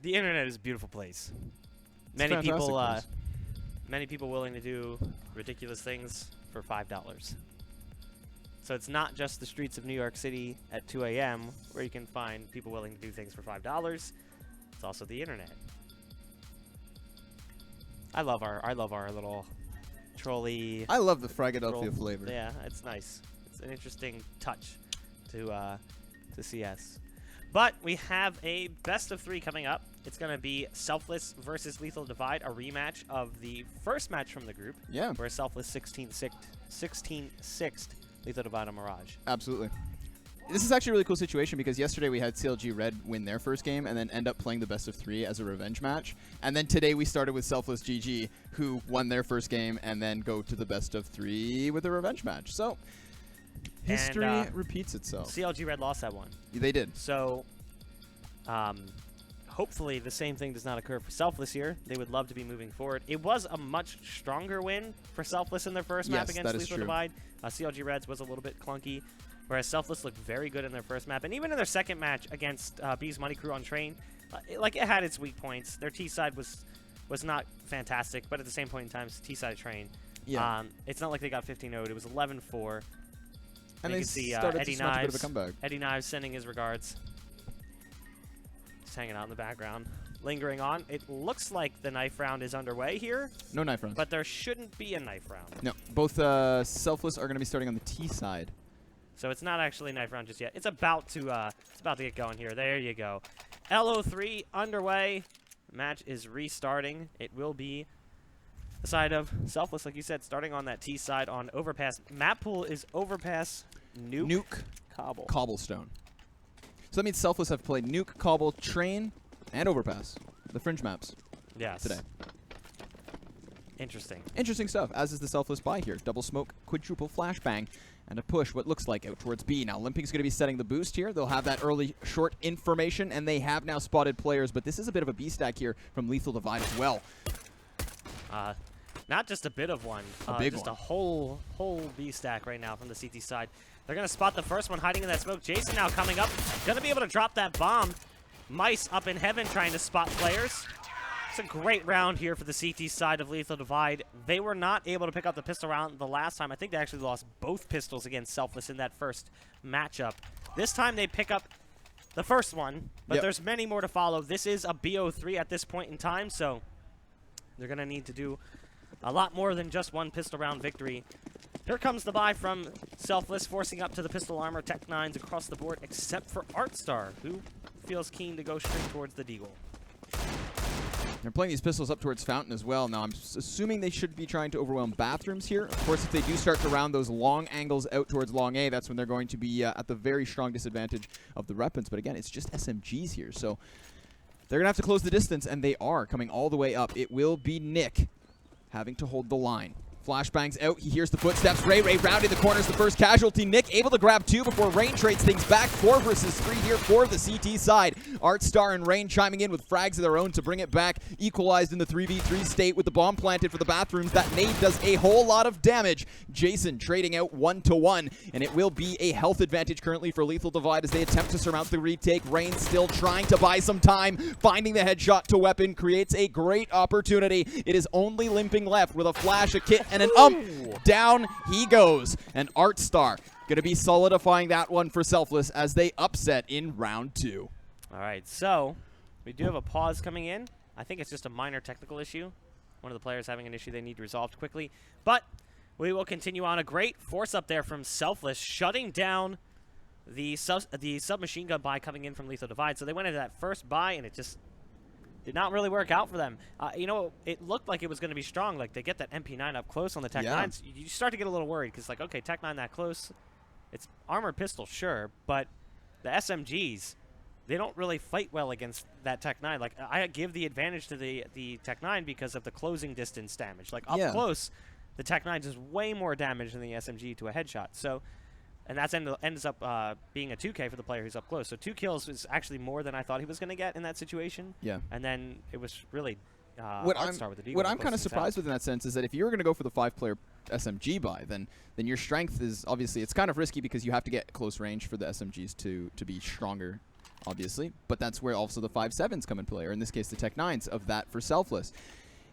The internet is a beautiful place. It's a fantastic place. Many people willing to do ridiculous things for $5. So it's not just the streets of New York City at 2 a.m. where you can find people willing to do things for $5. It's also the internet. I love our little trolley. I love the Fragadelphia flavor. Yeah, it's nice. It's an interesting touch to CS. But we have a best of 3 coming up. It's going to be Selfless versus Lethal Divide, a rematch of the first match from the group. Yeah. Where Selfless 16-6'd Lethal Divide on Mirage. Absolutely. This is actually a really cool situation because yesterday we had CLG Red win their first game and then end up playing the best of 3 as a revenge match. And then today we started with Selfless GG, who won their first game and then go to the best of 3 with a revenge match. So history repeats itself. CLG Red lost that one. They did. So hopefully the same thing does not occur for Selfless here. They would love to be moving forward. It was a much stronger win for Selfless in their first map against Lethal Divide. CLG Reds was a little bit clunky, whereas Selfless looked very good in their first map. And even in their second match against B's Money Crew on Train, it had its weak points. Their T side was not fantastic, but at the same point in time, T side Train. Yeah. It's not like they got 15-0'd. It was 11-4. And you they can see started Eddie to smash a bit Knives. of a comeback. Eddie Knives sending his regards. Just hanging out in the background. Lingering on. It looks like the knife round is underway here. No knife rounds. But there shouldn't be a knife round. No. Both Selfless are going to be starting on the T side. So it's not actually a knife round just yet. It's about to get going here. There you go. LO3 underway. Match is restarting. It will be the side of Selfless, like you said, starting on that T side on Overpass. Map pool is Overpass, Nuke, Cobblestone. So that means Selfless have played Nuke, Cobble, Train, and Overpass. The fringe maps. Yes. Today. Interesting. Interesting stuff, as is the Selfless buy here. Double smoke, quadruple flashbang, and a push what looks like out towards B. Now, Limping's going to be setting the boost here. They'll have that early short information, and they have now spotted players, but this is a bit of a B stack here from Lethal Divide as well. Not just a bit of one. A big just one. a whole B stack right now from the CT side. They're going to spot the first one hiding in that smoke. Jason now coming up. Going to be able to drop that bomb. Mice up in heaven trying to spot players. It's a great round here for the CT side of Lethal Divide. They were not able to pick up the pistol round the last time. I think they actually lost both pistols against Selfless in that first matchup. This time they pick up the first one, but there's many more to follow. This is a BO3 at this point in time, so they're going to need to do a lot more than just one pistol round victory. Here comes the buy from Selfless, forcing up to the pistol armor, Tech 9s across the board, except for Artstar, who feels keen to go straight towards the Deagle. They're playing these pistols up towards Fountain as well. Now, I'm assuming they should be trying to overwhelm bathrooms here. Of course, if they do start to round those long angles out towards long A, that's when they're going to be at the very strong disadvantage of the weapons. But again, it's just SMGs here, so they're going to have to close the distance, and they are coming all the way up. It will be Nick having to hold the line. Flashbangs out. He hears the footsteps. Ray rounding the corners, the first casualty. Nick able to grab 2 before Rain trades things back. 4 versus 3 here for the CT side. Artstar and Rain chiming in with frags of their own to bring it back. Equalized in the 3v3 state with the bomb planted for the bathrooms. That nade does a whole lot of damage. Jason trading out 1-1, and it will be a health advantage currently for Lethal Divide as they attempt to surmount the retake. Rain still trying to buy some time. Finding the headshot to weapon creates a great opportunity. It is only Limping left with a flash, a kit, and an down he goes. And Artstar going to be solidifying that one for Selfless as they upset in round 2. All right, so we do have a pause coming in. I think it's just a minor technical issue. One of the players having an issue they need resolved quickly. But we will continue on. A great force up there from Selfless, shutting down the submachine gun buy coming in from Lethal Divide. So they went into that first buy, and it just did not really work out for them. You know, it looked like it was going to be strong. Like, they get that MP9 up close on the Tech 9s. You start to get a little worried because, like, okay, Tech 9 that close. It's armored pistol, sure, but the SMGs, they don't really fight well against that Tech 9. Like, I give the advantage to the Tech 9 because of the closing distance damage. Like, up close, the Tech 9 does way more damage than the SMG to a headshot. So, and that ends up being a 2K for the player who's up close. So 2 kills is actually more than I thought he was going to get in that situation. Yeah. And then it was really what I'm kind of surprised with in that sense is that if you were going to go for the 5-player SMG buy, then your strength is obviously, it's kind of risky because you have to get close range for the SMGs to be stronger obviously, but that's where also the 5.7s come in play, or in this case the Tech 9s of that for Selfless.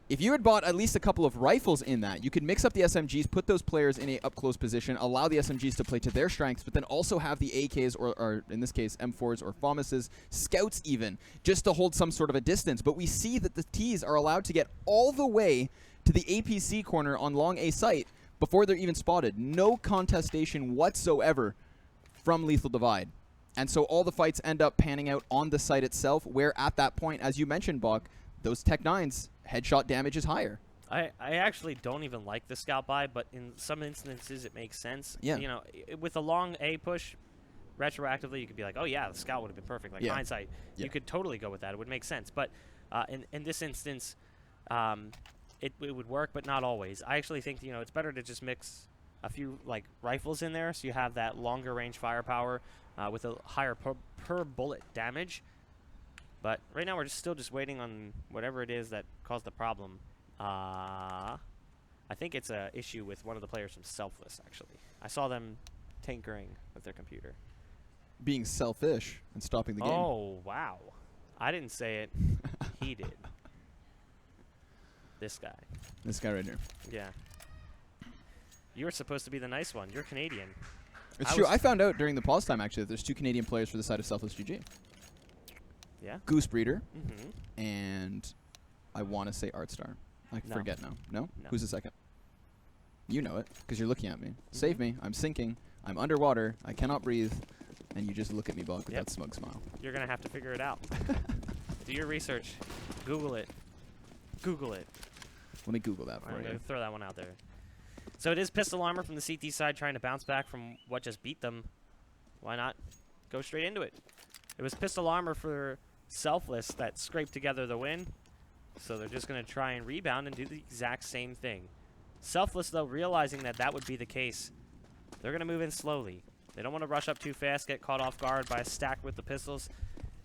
If you had bought at least a couple of rifles in that, you could mix up the SMGs, put those players in a up-close position, allow the SMGs to play to their strengths, but then also have the AKs, or in this case, M4s or FAMASs, scouts even, just to hold some sort of a distance. But we see that the Ts are allowed to get all the way to the APC corner on long A site before they're even spotted. No contestation whatsoever from Lethal Divide. And so all the fights end up panning out on the site itself, where at that point, as you mentioned, Bach, those Tech 9s, headshot damage is higher. I actually don't even like the scout buy, but in some instances it makes sense. Yeah. You know, with a long A push, retroactively you could be like, oh yeah, the scout would have been perfect. Like hindsight, you could totally go with that. It would make sense. But in this instance, it would work, but not always. I actually think, you know, it's better to just mix a few like rifles in there, so you have that longer range firepower with a higher per bullet damage. But right now we're still just waiting on whatever it is that caused the problem. I think it's a issue with one of the players from Selfless, actually. I saw them tinkering with their computer. Being selfish and stopping the game. Oh, wow. I didn't say it. He did. This guy. This guy right here. Yeah. You were supposed to be the nice one. You're Canadian. It's true. I found out during the pause time, actually, that there's 2 Canadian players for the side of Selfless GG. Yeah. Goose Breeder and I want to say Artstar. I forget now. No? Who's the second? You know it, because you're looking at me. Save me. I'm sinking. I'm underwater. I cannot breathe. And you just look at me, Bach, with that smug smile. You're going to have to figure it out. Do your research. Google it. Google it. Let me Google that for I'm you. going to throw that one out there. So it is Pistol Armor from the CT side trying to bounce back from what just beat them. Why not go straight into it? It was Pistol Armor for Selfless that scraped together the win. So they're just going to try and rebound and do the exact same thing. Selfless, though, realizing that that would be the case, they're going to move in slowly. They don't want to rush up too fast, get caught off guard by a stack with the pistols.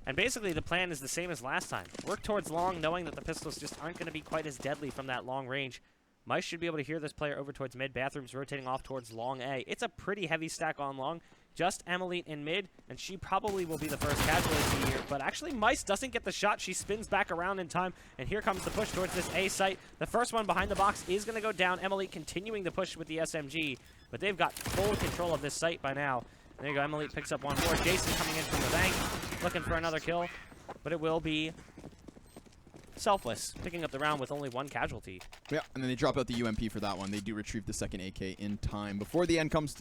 And basically the plan is the same as last time. Work towards long, knowing that the pistols just aren't going to be quite as deadly from that long range. Mice should be able to hear this player over towards mid. Bathrooms rotating off towards long A. It's a pretty heavy stack on long. Just Emily in mid, and she probably will be the first casualty here. But actually, Mice doesn't get the shot. She spins back around in time, and here comes the push towards this A site. The first one behind the box is going to go down. Emily continuing the push with the SMG, but they've got full control of this site by now. And there you go. Emily picks up one more. Jason coming in from the bank, looking for another kill, but it will be Selfless, picking up the round with only one casualty. Yeah, and then they drop out the UMP for that one. They do retrieve the second AK in time before the round comes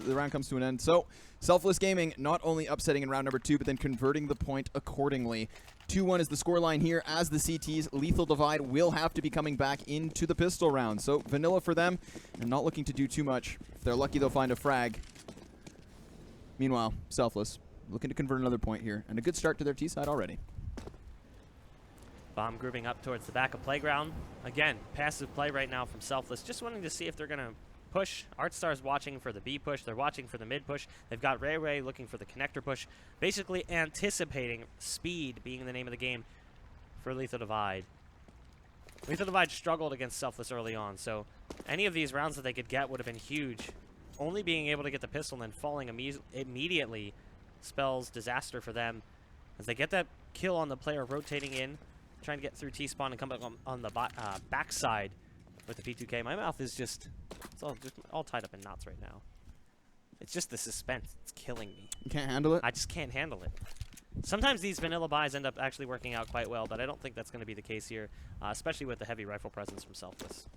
to an end. So, Selfless Gaming not only upsetting in round number 2, but then converting the point accordingly. 2-1 is the scoreline here as the CTs. Lethal Divide will have to be coming back into the pistol round. So, vanilla for them, and not looking to do too much. If they're lucky, they'll find a frag. Meanwhile, Selfless looking to convert another point here, and a good start to their T side already. Bomb grouping up towards the back of playground. Again, passive play right now from Selfless. Just wanting to see if they're going to push. Artstar's watching for the B push. They're watching for the mid push. They've got Ray Ray looking for the connector push. Basically anticipating speed being the name of the game for Lethal Divide. Lethal Divide struggled against Selfless early on, so any of these rounds that they could get would have been huge. Only being able to get the pistol and then falling immediately spells disaster for them as they get that kill on the player rotating in, trying to get through T-spawn and come back on the backside with the P2K. My mouth is just all tied up in knots right now. It's just the suspense. It's killing me. You can't handle it? I just can't handle it. Sometimes these vanilla buys end up actually working out quite well, but I don't think that's going to be the case here, especially with the heavy rifle presence from Selfless.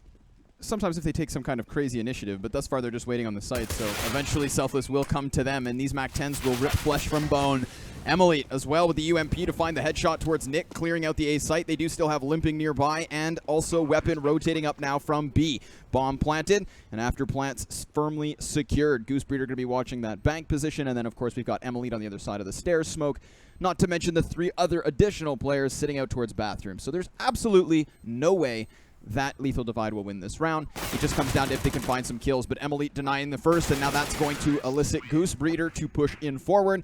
Sometimes if they take some kind of crazy initiative, but thus far they're just waiting on the site, so eventually Selfless will come to them, and these MAC-10s will rip flesh from bone. Emily as well with the UMP to find the headshot towards Nick, clearing out the A site. They do still have limping nearby, and also weapon rotating up now from B. Bomb planted, and after plants firmly secured. Goose Breeder going to be watching that bank position, and then of course we've got Emily on the other side of the stairs smoke, not to mention the 3 other additional players sitting out towards bathrooms. So there's absolutely no way that Lethal Divide will win this round. It just comes down to if they can find some kills, but Emily denying the first, and now that's going to elicit Goose Breeder to push in forward.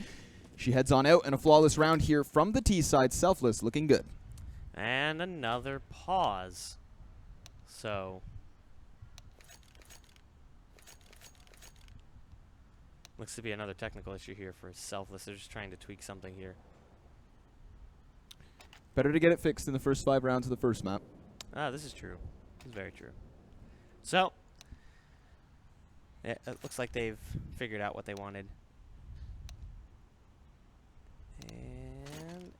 She heads on out, and a flawless round here from the T side. Selfless looking good. And another pause. So looks to be another technical issue here for Selfless. They're just trying to tweak something here. Better to get it fixed in the first 5 rounds of the first map. Ah, this is true. This is very true. So, it looks like they've figured out what they wanted. And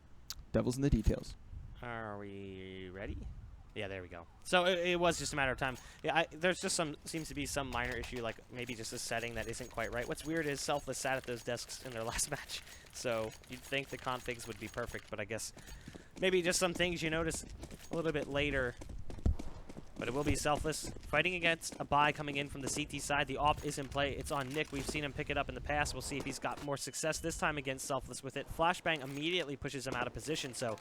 Devil's in the details. are we ready? Yeah, there we go. So it was just a matter of time. Yeah, there's just seems to be some minor issue, like maybe just a setting that isn't quite right. What's weird is Selfless sat at those desks in their last match, so you'd think the configs would be perfect, but I guess maybe just some things you notice a little bit later. But it will be Selfless fighting against a buy coming in from the CT side. The AWP is in play. It's on Nick. We've seen him pick it up in the past. We'll see if he's got more success this time against Selfless with it. Flashbang immediately pushes him out of position, so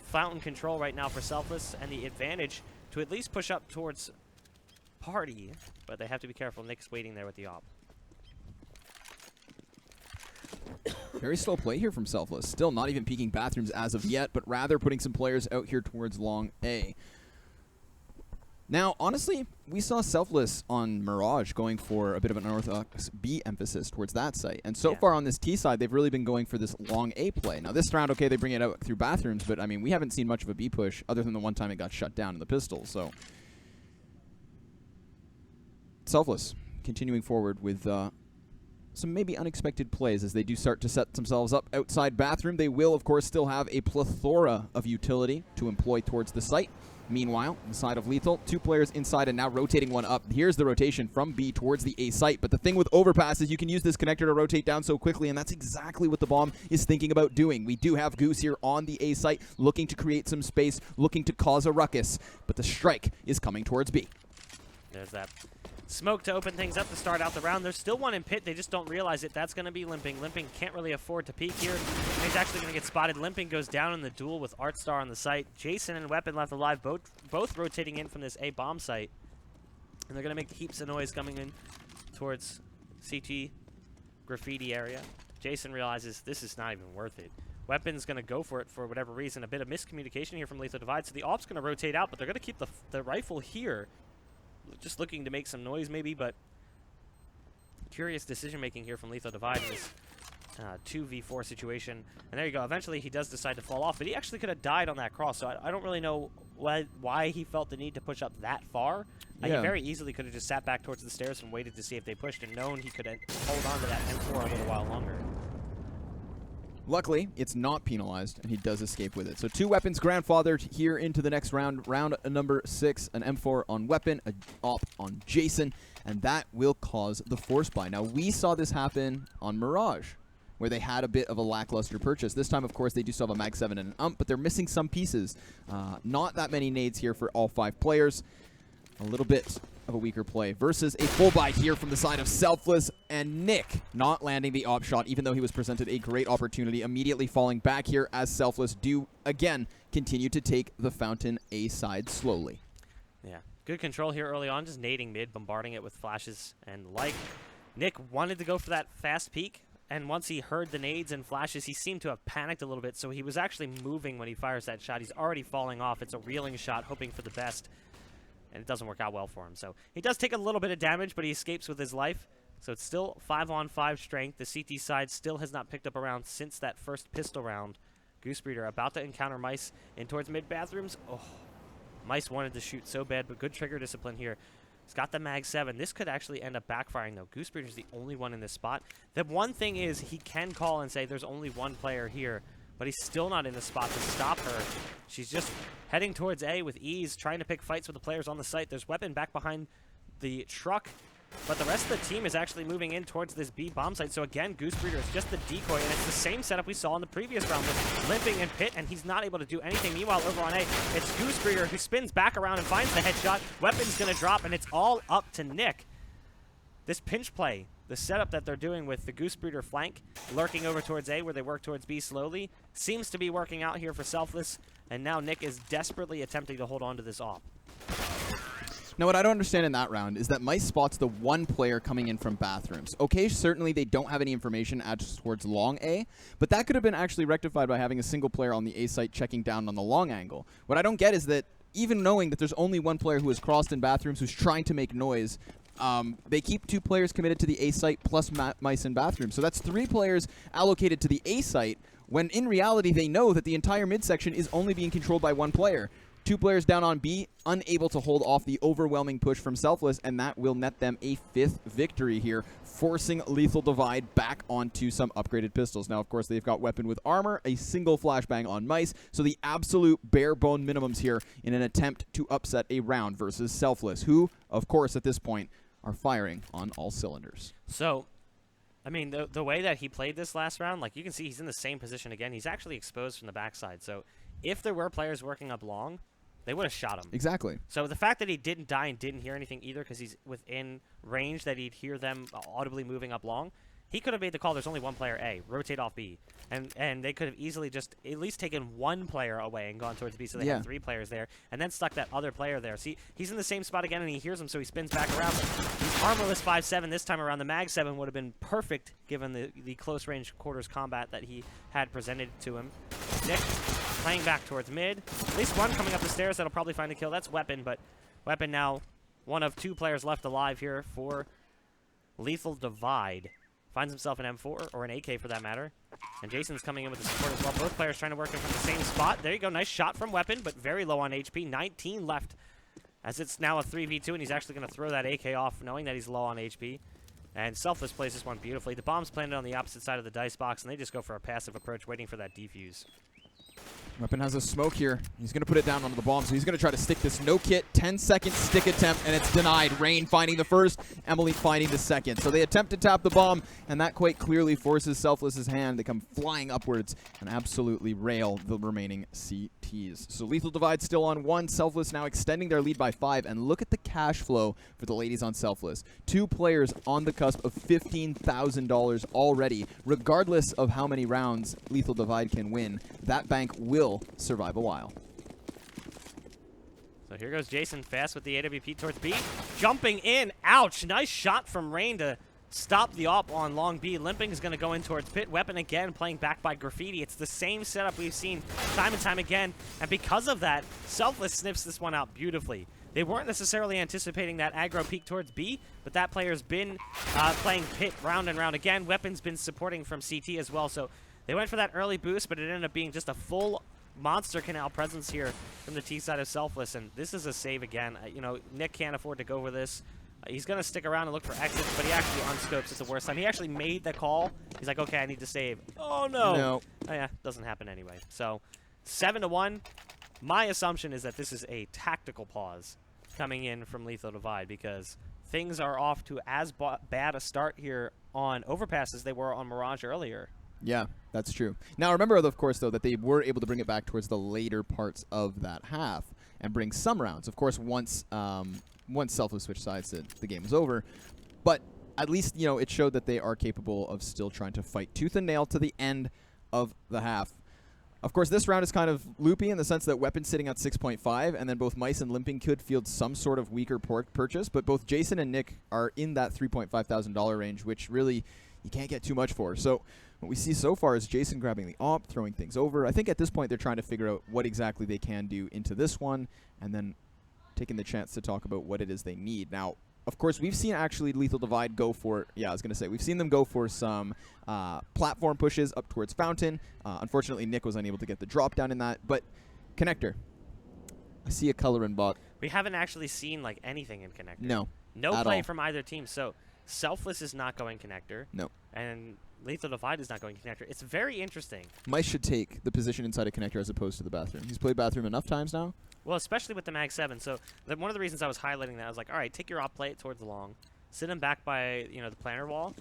Fountain control right now for Selfless, and the advantage to at least push up towards Party, but they have to be careful. Nick's waiting there with the AWP. Very slow play here from Selfless. Still not even peeking bathrooms as of yet, but rather putting some players out here towards long A. Now, honestly, we saw Selfless on Mirage going for a bit of an unorthodox B emphasis towards that site. And so far on this T side, they've really been going for this long A play. Now, this round, okay, they bring it out through bathrooms, but, I mean, we haven't seen much of a B push other than the one time it got shut down in the pistol. So, Selfless continuing forward with some maybe unexpected plays as they do start to set themselves up outside bathroom. They will, of course, still have a plethora of utility to employ towards the site. Meanwhile, inside of Lethal, 2 players inside and now rotating one up. Here's the rotation from B towards the A site. But the thing with Overpass is you can use this connector to rotate down so quickly, and that's exactly what the bomb is thinking about doing. We do have Goose here on the A site, looking to create some space, looking to cause a ruckus. But the strike is coming towards B. There's that smoke to open things up to start out the round. There's still one in pit. They just don't realize it. That's going to be Limping. Limping can't really afford to peek here. And he's actually going to get spotted. Limping goes down in the duel with Artstar on the site. Jason and Weapon left alive, both rotating in from this A bomb site. And they're going to make heaps of noise coming in towards CT graffiti area. Jason realizes this is not even worth it. Weapon's going to go for it for whatever reason. A bit of miscommunication here from Lethal Divide. So the AWP's going to rotate out, but they're going to keep the rifle here. Just looking to make some noise maybe, but curious decision-making here from Lethal Divide in this 2v4 situation. And there you go. Eventually, he does decide to fall off, but he actually could have died on that cross, so I don't really know why he felt the need to push up that far. He very easily could have just sat back towards the stairs and waited to see if they pushed and known he could hold on to that M4 a little while longer. Luckily, it's not penalized, and he does escape with it. So 2 weapons grandfathered here into the next round. Round number 6, an M4 on Weapon, an AWP on Jason, and that will cause the force buy. Now, we saw this happen on Mirage, where they had a bit of a lackluster purchase. This time, of course, they do still have a Mag 7 and an UMP, but they're missing some pieces. Not that many nades here for all 5 players. A little bit of a weaker play versus a full buy here from the side of Selfless, and Nick not landing the AWP shot, even though he was presented a great opportunity, immediately falling back here as Selfless do, again, continue to take the Fountain A side slowly. Yeah, good control here early on, just nading mid, bombarding it with flashes and like. Nick wanted to go for that fast peek, and once he heard the nades and flashes, he seemed to have panicked a little bit, so he was actually moving when he fires that shot. He's already falling off. It's a reeling shot, hoping for the best. And it doesn't work out well for him. So he does take a little bit of damage, but he escapes with his life. So it's still 5-on-5 strength. The CT side still has not picked up a round since that first pistol round. Goosebreeder about to encounter Mice in towards mid bathrooms. Oh, Mice wanted to shoot so bad, but good trigger discipline here. He's got the Mag 7. This could actually end up backfiring, though. Goosebreeder's the only one in this spot. The one thing is he can call and say there's only one player here, but he's still not in the spot to stop her. She's just heading towards A with ease, trying to pick fights with the players on the site. There's Weapon back behind the truck, but the rest of the team is actually moving in towards this B bomb site. So again, Goosebreeder is just the decoy, and it's the same setup we saw in the previous round with Limping and Pit, and he's not able to do anything. Meanwhile, over on A, it's Goosebreeder who spins back around and finds the headshot. Weapon's going to drop, and it's all up to Nick. This pinch play, the setup that they're doing with the Goosebreeder flank, lurking over towards A where they work towards B slowly, seems to be working out here for Selfless, and now Nick is desperately attempting to hold on to this AWP. Now, what I don't understand in that round is that Mice spots the one player coming in from bathrooms. Okay, certainly they don't have any information as towards long A, but that could have been actually rectified by having a single player on the A site checking down on the long angle. What I don't get is that even knowing that there's only one player who has crossed in bathrooms who's trying to make noise, they keep 2 players committed to the A site plus Mice in bathrooms. So that's 3 players allocated to the A site when in reality they know that the entire midsection is only being controlled by one player. 2 players down on B, unable to hold off the overwhelming push from Selfless, and that will net them a 5th victory here, forcing Lethal Divide back onto some upgraded pistols. Now, of course, they've got weapon with armor, a single flashbang on Mice, so the absolute bare bone minimums here in an attempt to upset a round versus Selfless, who, of course, at this point, are firing on all cylinders. So, I mean, the way that he played this last round, like, you can see he's in the same position again. He's actually exposed from the backside, so if there were players working up long, they would have shot him. Exactly. So the fact that he didn't die and didn't hear anything either because he's within range that he'd hear them audibly moving up long, he could have made the call, there's only one player A, rotate off B. And they could have easily just at least taken one player away and gone towards B, so they had 3 players there, and then stuck that other player there. See, he's in the same spot again, and he hears him, so he spins back around. He's armorless 5-7 this time around. The Mag 7 would have been perfect given the close-range quarters combat that he had presented to him. Nick playing back towards mid. At least one coming up the stairs that'll probably find a kill. That's Weapon, but Weapon now one of 2 players left alive here for Lethal Divide. Finds himself an M4, or an AK for that matter. And Jason's coming in with the support as well. Both players trying to work in from the same spot. There you go. Nice shot from Weapon, but very low on HP. 19 left as it's now a 3v2, and he's actually going to throw that AK off knowing that he's low on HP. And Selfless plays this one beautifully. The bomb's planted on the opposite side of the dice box, and they just go for a passive approach, waiting for that defuse. Weapon has a smoke here. He's going to put it down onto the bomb, so he's going to try to stick this no-kit 10-second stick attempt, and it's denied. Rain finding the first, Emily finding the second. So they attempt to tap the bomb, and that quite clearly forces Selfless's hand. They come flying upwards and absolutely rail the remaining CTs. So Lethal Divide still on 1. Selfless now extending their lead by 5, and look at the cash flow for the ladies on Selfless. 2 players on the cusp of $15,000 already. Regardless of how many rounds Lethal Divide can win, that bank will survive a while. So here goes Jason fast with the AWP towards B. Jumping in. Ouch. Nice shot from Rain to stop the op on long B. Limping is going to go in towards Pit. Weapon again playing back by Graffiti. It's the same setup we've seen time and time again. And because of that, Selfless snips this one out beautifully. They weren't necessarily anticipating that aggro peek towards B, but that player's been playing Pit round and round again. Weapon's been supporting from CT as well. So they went for that early boost, but it ended up being just a full monster canal presence here from the T side of Selfless, and this is a save again. You know, Nick can't afford to go over this. He's going to stick around and look for exits, but he actually unscopes at the worst time. He actually made the call. He's like, okay, I need to save. Oh, no. No. Oh, yeah, doesn't happen anyway. So 7-1. My assumption is that this is a tactical pause coming in from Lethal Divide because things are off to as bad a start here on Overpass as they were on Mirage earlier. Yeah, that's true. Now, remember, of course, though, that they were able to bring it back towards the later parts of that half and bring some rounds. Of course, once Selfless switched sides, the game was over. But at least, you know, it showed that they are capable of still trying to fight tooth and nail to the end of the half. Of course, this round is kind of loopy in the sense that Weapon's sitting at 6.5, and then both Mice and Limping could field some sort of weaker purchase, but both Jason and Nick are in that $3,500 range, which really you can't get too much for. So what we see so far is Jason grabbing the op, throwing things over. I think at this point they're trying to figure out what exactly they can do into this one, and then taking the chance to talk about what it is they need. Now, of course, we've seen actually Lethal Divide go for, we've seen them go for some platform pushes up towards Fountain. Unfortunately, Nick was unable to get the drop down in that, but Connector. I see a color in bot. We haven't actually seen like anything in Connector. No. No play from either team. So Selfless is not going Connector. No. And Lethal Divide is not going Connector. It's very interesting. Mice should take the position inside a Connector as opposed to the bathroom. He's played bathroom enough times now. Well, especially with the Mag 7. So one of the reasons I was highlighting that, I was like, all right, take your op, play it towards the long, sit him back by the planter wall,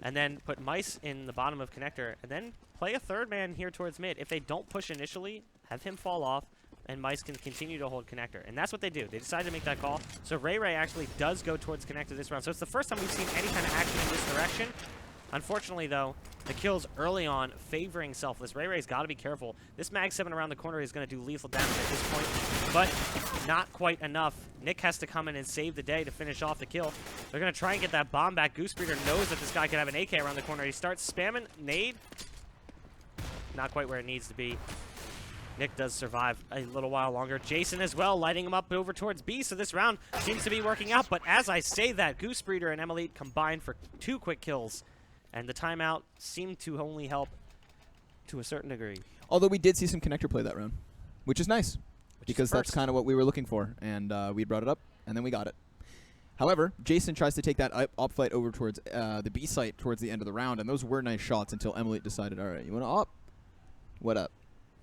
and then put Mice in the bottom of Connector, and then play a third man here towards mid. If they don't push initially, have him fall off, and Mice can continue to hold Connector. And that's what they do. They decided to make that call. So Ray actually does go towards Connector this round. So it's the first time we've seen any kind of action in this direction. Unfortunately, though, the kills early on favoring Selfless. Ray's got to be careful. This Mag 7 around the corner is going to do lethal damage at this point, but not quite enough. Nick has to come in and save the day to finish off the kill. They're going to try and get that bomb back. Goosebreeder knows that this guy could have an AK around the corner. He starts spamming nade. Not quite where it needs to be. Nick does survive a little while longer. Jason as well, lighting him up over towards B, so this round seems to be working out. But as I say that, Goosebreeder and Emily combined for 2 quick kills. And the timeout seemed to only help to a certain degree. Although we did see some connector play that round, which is nice. Because that's kind of what we were looking for, and we brought it up, and then we got it. However, Jason tries to take that op fight over towards the B site towards the end of the round, and those were nice shots until Emily decided, all right, you want to op? What up?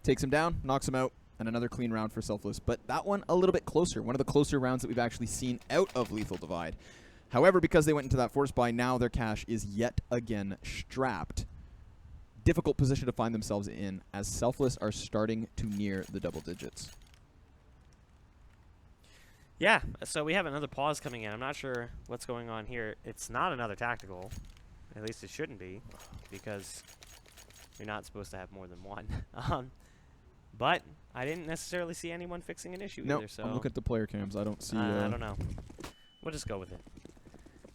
Takes him down, knocks him out, and another clean round for Selfless. But that one a little bit closer, one of the closer rounds that we've actually seen out of Lethal Divide. However, because they went into that force buy, now their cash is yet again strapped. Difficult position to find themselves in, as Selfless are starting to near the double digits. Yeah, so we have another pause coming in. I'm not sure what's going on here. It's not another tactical. At least it shouldn't be, because you're not supposed to have more than one. But I didn't necessarily see anyone fixing an issue either. So I'm looking at the player cams. I don't see... I don't know. We'll just go with it.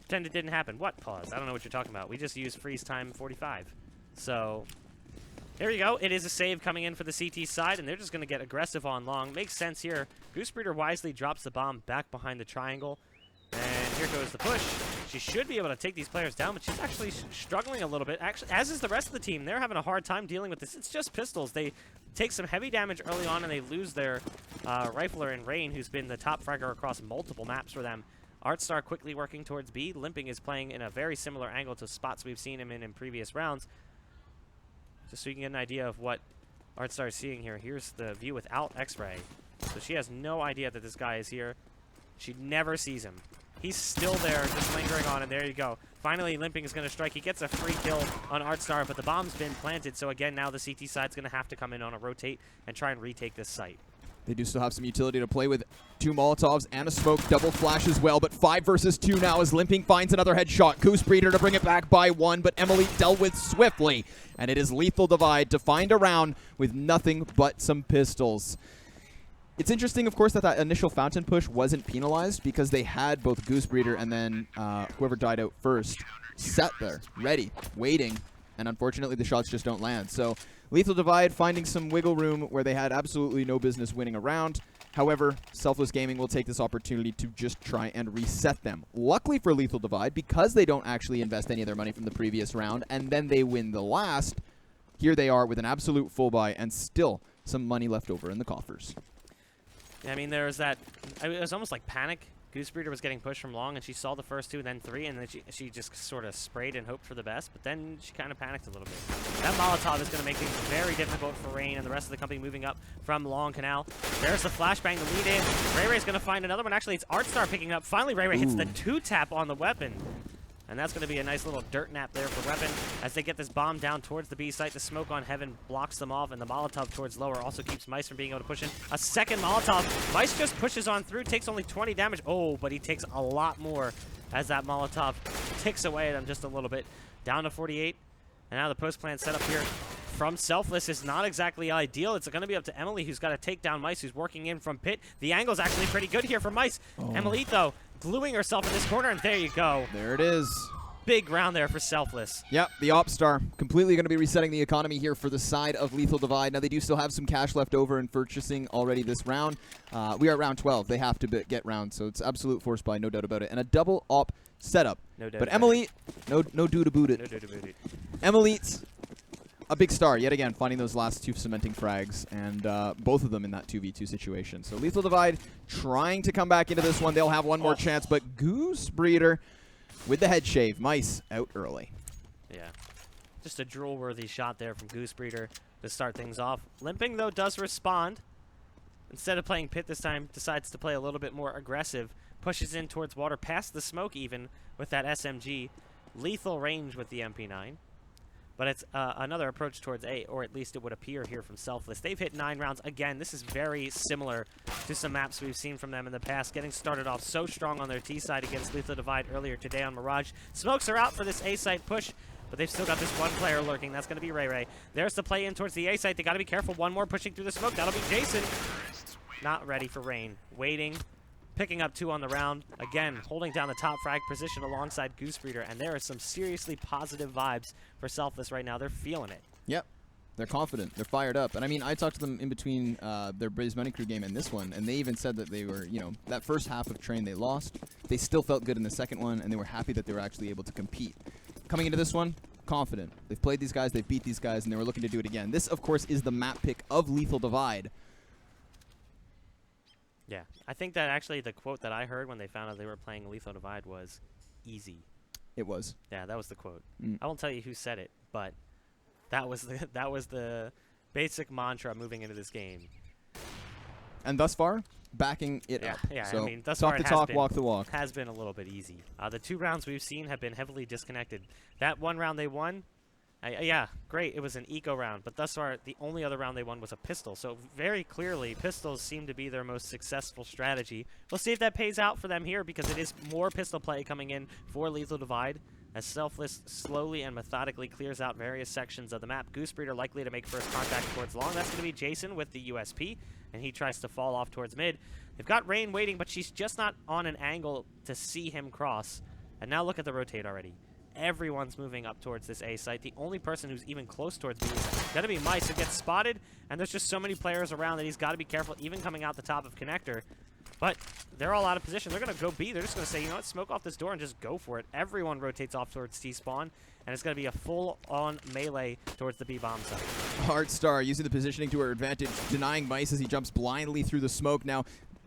Pretend it didn't happen. What pause? I don't know what you're talking about. We just used freeze time 45. So... There you go. It is a save coming in for the CT side, and they're just going to get aggressive on long. Makes sense here. Goose Breeder wisely drops the bomb back behind the triangle. And here goes the push. She should be able to take these players down, but she's actually struggling a little bit. Actually, as is the rest of the team. They're having a hard time dealing with this. It's just pistols. They take some heavy damage early on, and they lose their rifler in Rain, who's been the top fragger across multiple maps for them. Artstar quickly working towards B. Limping is playing in a very similar angle to spots we've seen him in previous rounds. Just so you can get an idea of what Artstar is seeing here. Here's the view without X-Ray. So she has no idea that this guy is here. She never sees him. He's still there, just lingering on, and there you go. Finally, Limping is going to strike. He gets a free kill on Artstar, but the bomb's been planted. So again, now the CT side's going to have to come in on a rotate and try and retake this site. They do still have some utility to play with. 2 Molotovs and a smoke, double flash as well, but 5 versus 2 now as Limping finds another headshot. Goose Breeder to bring it back by 1, but Emily dealt with swiftly, and it is Lethal Divide to find a round with nothing but some pistols. It's interesting, of course, that that initial fountain push wasn't penalized because they had both Goose Breeder and then whoever died out first set there, ready, waiting, and unfortunately the shots just don't land. So Lethal Divide finding some wiggle room where they had absolutely no business winning a round. However, Selfless Gaming will take this opportunity to just try and reset them. Luckily for Lethal Divide, because they don't actually invest any of their money from the previous round, and then they win the last, here they are with an absolute full buy and still some money left over in the coffers. Yeah, I mean, there was that... it was almost like panic. Goose Breeder was getting pushed from long, and she saw the first 2, and then 3, and then she just sort of sprayed and hoped for the best, but then she kind of panicked a little bit. That Molotov is going to make things very difficult for Rain and the rest of the company moving up from Long Canal. There's the flashbang, the lead in. Ray Ray's going to find another one. Actually, it's Artstar picking up. Finally, Ray Ray hits the 2-tap on the weapon. And that's going to be a nice little dirt nap there for Weapon as they get this bomb down towards the B site. The smoke on Heaven blocks them off, and the Molotov towards lower also keeps Mice from being able to push in. A second Molotov. Mice just pushes on through, takes only 20 damage. Oh, but he takes a lot more as that Molotov ticks away at him just a little bit. Down to 48. And now the post plant set up here from Selfless is not exactly ideal. It's going to be up to Emily, who's got to take down Mice, who's working in from pit. The angle's actually pretty good here for Mice. Emily, though, gluing herself in this corner, and there you go. There it is. Big round there for Selfless. Yep, the Opstar completely going to be resetting the economy here for the side of Lethal Divide. Now, they do still have some cash left over in purchasing already this round. We are at round 12. They have to get round, so it's absolute force buy, no doubt about it. And a double op setup. No doubt. But Emily, no do to boot it. No doubt about it. Emily, a big star, yet again, finding those last 2 cementing frags, and both of them in that 2v2 situation. So Lethal Divide trying to come back into this one. They'll have one more chance, but Goose Breeder with the head shave. Mice out early. Yeah. Just a drool-worthy shot there from Goose Breeder to start things off. Limping, though, does respond. Instead of playing pit this time, decides to play a little bit more aggressive. Pushes in towards water, past the smoke even with that SMG. Lethal range with the MP9. But it's another approach towards A, or at least it would appear here from Selfless. They've hit 9 rounds. Again, this is very similar to some maps we've seen from them in the past. Getting started off so strong on their T side against Lethal Divide earlier today on Mirage. Smokes are out for this A site push, but they've still got this one player lurking. That's going to be Ray Ray. There's the play in towards the A site. They got to be careful. One more pushing through the smoke. That'll be Jason. Not ready for Rain. Waiting. Picking up 2 on the round. Again, holding down the top frag position alongside Goose Breeder. And there are some seriously positive vibes for Selfless right now. They're feeling it. Yep. They're confident. They're fired up. And I mean, I talked to them in between their Braze Money Crew game and this one, and they even said that they were, you know, that first half of Train they lost. They still felt good in the second one, and they were happy that they were actually able to compete. Coming into this one, confident. They've played these guys, they've beat these guys, and they were looking to do it again. This, of course, is the map pick of Lethal Divide. Yeah, I think that actually the quote that I heard when they found out they were playing Lethal Divide was easy. It was. Yeah, that was the quote. I won't tell you who said it, but that was the basic mantra moving into this game. And thus far, backing it up. Yeah, so I mean, thus talk far the it talk, walk the walk. has been a little bit easy. The 2 rounds we've seen have been heavily disconnected. That 1 round they won, yeah, great. It was an eco round, but thus far the only other round they won was a pistol. So very clearly, pistols seem to be their most successful strategy. We'll see if that pays out for them here, because it is more pistol play coming in for Lethal Divide, as Selfless slowly and methodically clears out various sections of the map. Goosebreeder likely to make first contact towards long. That's going to be Jason with the USP, and he tries to fall off towards mid. They've got Rain waiting, but she's just not on an angle to see him cross. And now look at the rotate already. Everyone's moving up towards this A site. The only person who's even close towards B is going to be Mice, who gets spotted, and there's just so many players around that he's got to be careful, even coming out the top of Connector. But they're all out of position. They're going to go B. They're just going to say, you know what, smoke off this door and just go for it. Everyone rotates off towards T-spawn, and it's going to be a full-on melee towards the B-bomb site. Heartstar using the positioning to her advantage, denying Mice as he jumps blindly through the smoke. Now,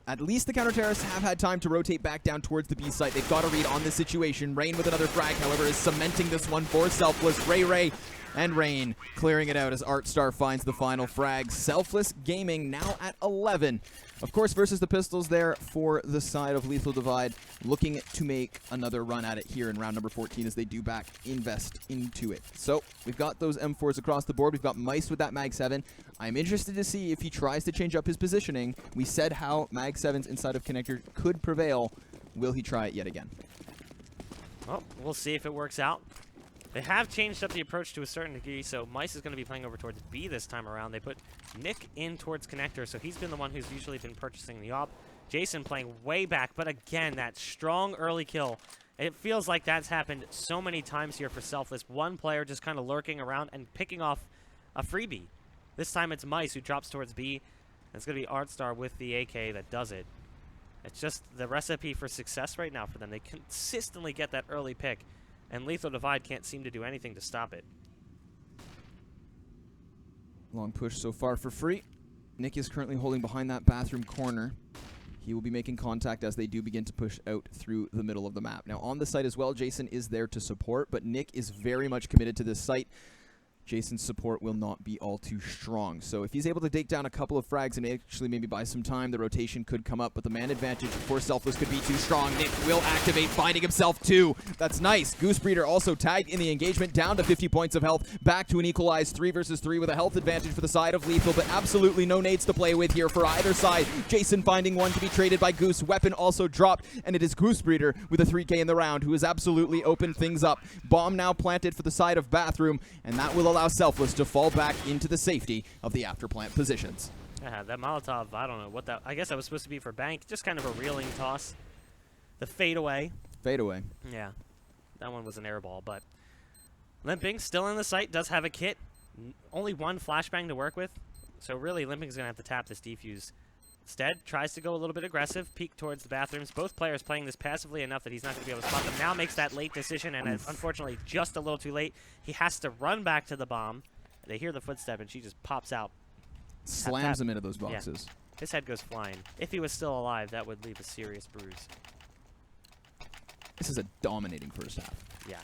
at least the counter-terrorists have had time to rotate back down towards the B site. They've got a read on this situation. Rain with another frag, however, is cementing this one for Selfless. Ray and Rain clearing it out as Artstar finds the final frag. Selfless Gaming now at 11. Of course, versus the pistols there for the side of Lethal Divide, looking to make another run at it here in round number 14 as they do back invest into it. So we've got those M4s across the board. We've got Mice with that Mag 7. I'm interested to see if he tries to change up his positioning. We said how Mag 7s inside of Connector could prevail. Will he try it yet again? Well, we'll see if it works out. They have changed up the approach to a certain degree, so Mice is going to be playing over towards B this time around. They put Nick in towards Connector, so he's been the one who's usually been purchasing the op. Jason playing way back, but again, that strong early kill. It feels like that's happened so many times here for Selfless. One player just kind of lurking around and picking off a freebie. This time it's Mice who drops towards B. It's going to be Artstar with the AK that does it. It's just the recipe for success right now for them. They consistently get that early pick, and Lethal Divide can't seem to do anything to stop it. Long push so far for free. Nick is currently holding behind that bathroom corner. He will be making contact as they do begin to push out through the middle of the map. Now on the site as well, Jason is there to support, but Nick is very much committed to this site. Jason's support will not be all too strong. So if he's able to take down a couple of frags and actually maybe buy some time, the rotation could come up, but the man advantage for Selfless could be too strong. Nick will activate, finding himself too. That's nice. Goosebreeder also tagged in the engagement, down to 50 points of health, back to an equalized 3 versus 3 with a health advantage for the side of Lethal, but absolutely no nades to play with here for either side. Jason finding one to be traded by Goose. Weapon also dropped, and it is Goosebreeder with a 3K in the round who has absolutely opened things up. Bomb now planted for the side of Bathroom, and that will allow Selfless to fall back into the safety of the afterplant positions. Yeah, that Molotov, I don't know what that... I guess that was supposed to be for Bank. Just kind of a reeling toss. The fadeaway. Fadeaway. Yeah, that one was an air ball, but... Limping, still in the site, does have a kit. Only one flashbang to work with. So really, Limping's going to have to tap this defuse. Instead, tries to go a little bit aggressive, peek towards the bathrooms. Both players playing this passively enough that he's not going to be able to spot them. Now makes that late decision, and unfortunately just a little too late. He has to run back to the bomb. They hear the footstep, and she just pops out. Slams him into those boxes. Yeah. His head goes flying. If he was still alive, that would leave a serious bruise. This is a dominating first half. Yeah.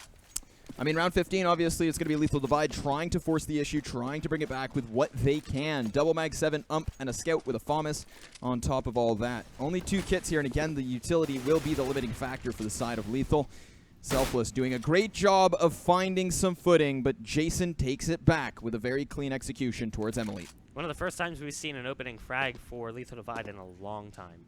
I mean, round 15, obviously, it's going to be Lethal Divide trying to force the issue, trying to bring it back with what they can. Double Mag 7, Ump, and a Scout with a FAMAS on top of all that. Only 2 kits here, and again, the utility will be the limiting factor for the side of Lethal. Selfless doing a great job of finding some footing, but Jason takes it back with a very clean execution towards Emily. One of the first times we've seen an opening frag for Lethal Divide in a long time.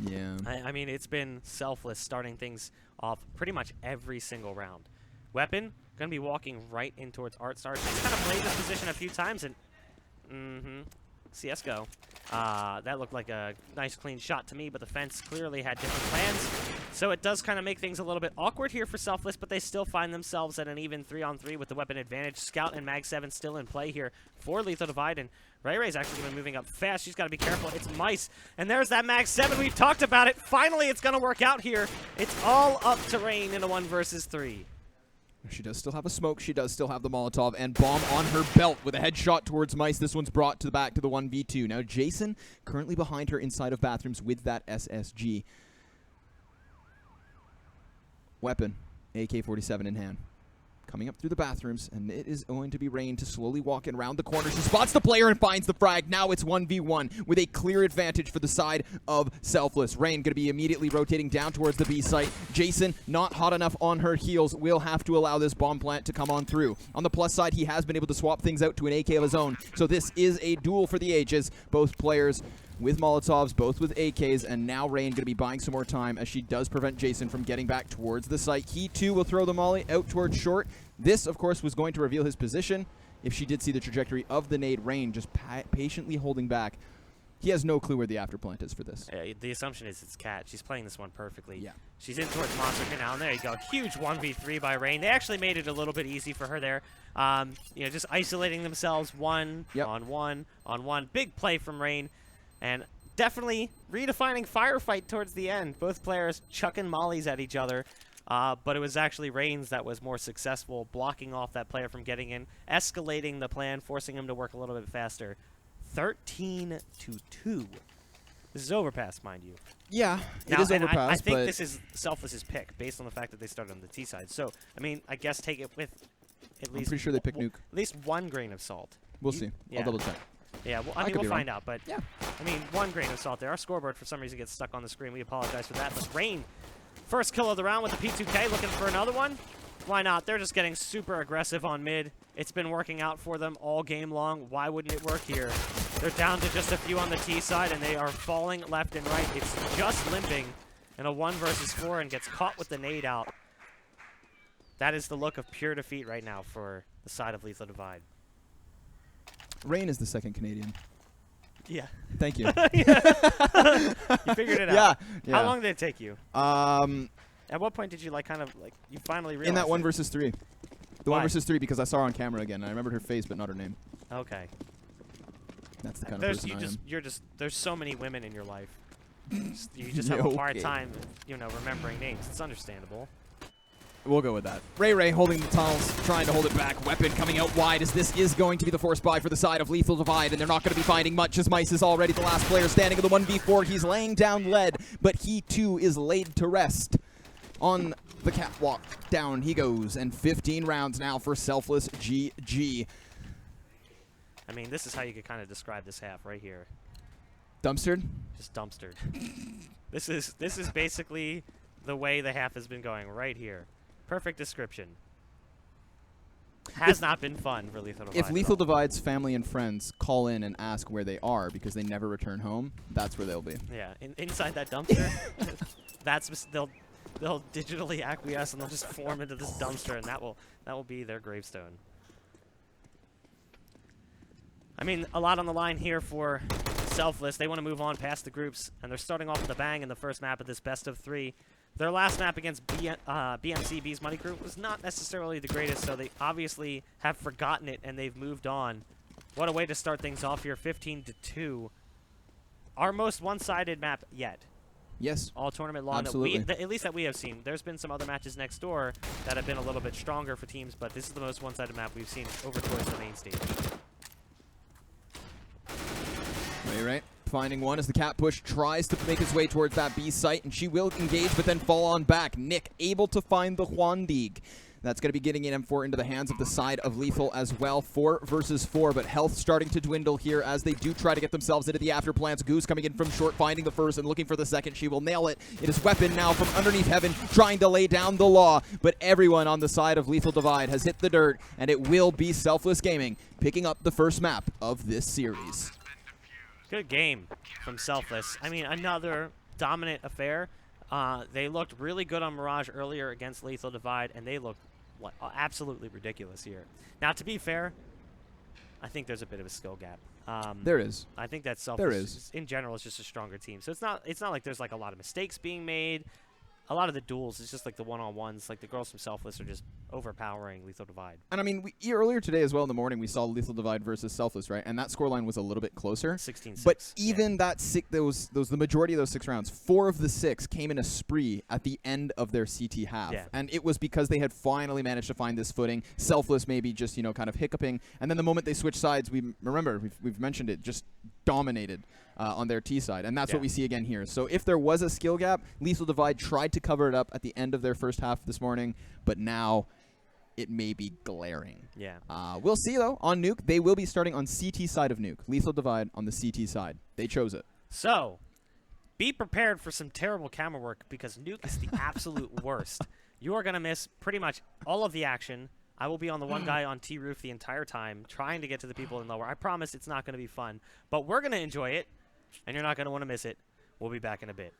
Yeah. I mean, it's been Selfless starting things off pretty much every single round. Weapon, going to be walking right in towards Artstar. She's kind of played this position a few times, and CSGO. That looked like a nice clean shot to me, but the fence clearly had different plans. So it does kind of make things a little bit awkward here for Selfless, but they still find themselves at an even 3-on-3 with the weapon advantage. Scout and Mag 7 still in play here for Lethal Divide, and Ray's actually going to be moving up fast. She's got to be careful. It's Mice, and there's that Mag 7. We've talked about it. Finally, it's going to work out here. It's all up to Rain in a 1 versus 3. She does still have a smoke. She does still have the Molotov and bomb on her belt with a headshot towards Mice. This one's brought to the back to the 1v2. Now Jason currently behind her inside of bathrooms with that SSG. Weapon, AK-47 in hand. Coming up through the bathrooms, and it is going to be Rain to slowly walk in around the corner. She spots the player and finds the frag. Now it's 1v1 with a clear advantage for the side of Selfless. Rain going to be immediately rotating down towards the B site. Jason, not hot enough on her heels, will have to allow this bomb plant to come on through. On the plus side, he has been able to swap things out to an AK of his own. So this is a duel for the ages. Both players with Molotovs, both with AKs, and now Rain going to be buying some more time as she does prevent Jason from getting back towards the site. He too will throw the molly out towards short. This, of course, was going to reveal his position if she did see the trajectory of the nade. Rain just patiently holding back. He has no clue where the afterplant is for this. The assumption is it's Cat. She's playing this one perfectly. Yeah. She's in towards Monster now, and there you go. Huge 1v3 by Rain. They actually made it a little bit easy for her there. Just isolating themselves one on one. Big play from Rain. And definitely redefining firefight towards the end. Both players chucking mollies at each other. But it was actually Rain's that was more successful, blocking off that player from getting in, escalating the plan, forcing him to work a little bit faster. 13-2. This is Overpass, mind you. Yeah, it is Overpass. I think this is Selfless's pick, based on the fact that they started on the T side. So, I mean, I guess take it with at least... I'm pretty sure they picked Nuke. At least one grain of salt. We'll see. I'll double check. Yeah, well, I mean, we'll find out, but yeah. I mean, one grain of salt there. Our scoreboard, for some reason, gets stuck on the screen. We apologize for that. But Rain, first kill of the round with the P2K, looking for another one. Why not? They're just getting super aggressive on mid. It's been working out for them all game long. Why wouldn't it work here? They're down to just a few on the T side, and they are falling left and right. It's just limping in a 1 versus 4 and gets caught with the nade out. That is the look of pure defeat right now for the side of Lethal Divide. Rain is the second Canadian. Yeah. Thank you. You figured it out. Yeah. How long did it take you? At what point did you you finally realized in that 1 it? versus 3. The 1 versus 3 because I saw her on camera again. I remembered her face but not her name. Okay. That's the kind of person I am. There's so many women in your life. You just have a hard time, remembering names. It's understandable. We'll go with that. Ray holding the tunnels, trying to hold it back. Weapon coming out wide as this is going to be the force buy for the side of Lethal Divide, and they're not going to be finding much as Mice is already the last player standing in the 1v4. He's laying down lead, but he too is laid to rest. On the catwalk, down he goes, and 15 rounds now for Selfless GG. I mean, this is how you could kind of describe this half right here. Dumpstered? Just dumpstered. This is basically the way the half has been going right here. Perfect description. Has not been fun for Lethal Divide. If Lethal Divide's family and friends call in and ask where they are because they never return home, that's where they'll be. Yeah, inside that dumpster, they'll digitally acquiesce and they'll just form into this dumpster, and that will be their gravestone. I mean, a lot on the line here for Selfless. They want to move on past the groups, and they're starting off with a bang in the first map of this best of 3. Their last map against BMCB's Money Group was not necessarily the greatest, so they obviously have forgotten it, and they've moved on. What a way to start things off here, 15-2. Our most one-sided map yet. Yes. All tournament long. Absolutely. At least that we have seen. There's been some other matches next door that have been a little bit stronger for teams, but this is the most one-sided map we've seen over towards the main stage. Right. Finding one as the cat push tries to make his way towards that B site, and she will engage but then fall on back. Nick able to find the Huandig. That's going to be getting an M4 into the hands of the side of Lethal as well. 4 versus 4, but health starting to dwindle here as they do try to get themselves into the afterplants. Goose coming in from short, finding the first and looking for the second. She will nail it. It is Weapon now from underneath heaven, trying to lay down the law, but everyone on the side of Lethal Divide has hit the dirt, and it will be Selfless Gaming picking up the first map of this series. Good game from Selfless. I mean, another dominant affair. They looked really good on Mirage earlier against Lethal Divide, and they looked absolutely ridiculous here. Now, to be fair, I think there's a bit of a skill gap. There is. I think that Selfless, in general, is just a stronger team. So it's not like there's like a lot of mistakes being made. a lot of the duels, it's just like the one-on-ones. Like the girls from Selfless are just overpowering Lethal Divide. And I mean, earlier today as well in the morning, we saw Lethal Divide versus Selfless, right? And that scoreline was a little bit closer. 16-6. But even the majority of those 6 rounds, 4 of the 6 came in a spree at the end of their CT half. Yeah. And it was because they had finally managed to find this footing. Selfless maybe just, you know, kind of hiccuping. And then the moment they switched sides, we've mentioned it, just dominated on their T side. And that's what we see again here. So if there was a skill gap, Lethal Divide tried to cover it up at the end of their first half this morning. But now it may be glaring. Yeah. We'll see, though, on Nuke. They will be starting on CT side of Nuke. Lethal Divide on the CT side. They chose it. So, be prepared for some terrible camera work because Nuke is the absolute worst. You are going to miss pretty much all of the action. I will be on the one guy on T-Roof the entire time trying to get to the people in lower. I promise it's not going to be fun, but we're going to enjoy it, and you're not going to want to miss it. We'll be back in a bit.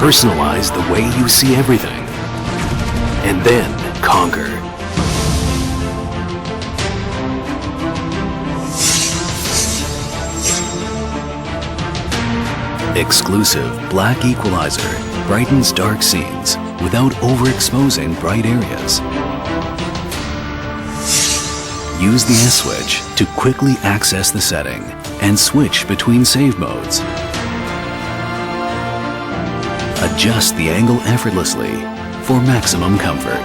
Personalize the way you see everything. And then conquer. Exclusive Black Equalizer brightens dark scenes without overexposing bright areas. Use the S-switch to quickly access the setting and switch between save modes. Adjust the angle effortlessly for maximum comfort.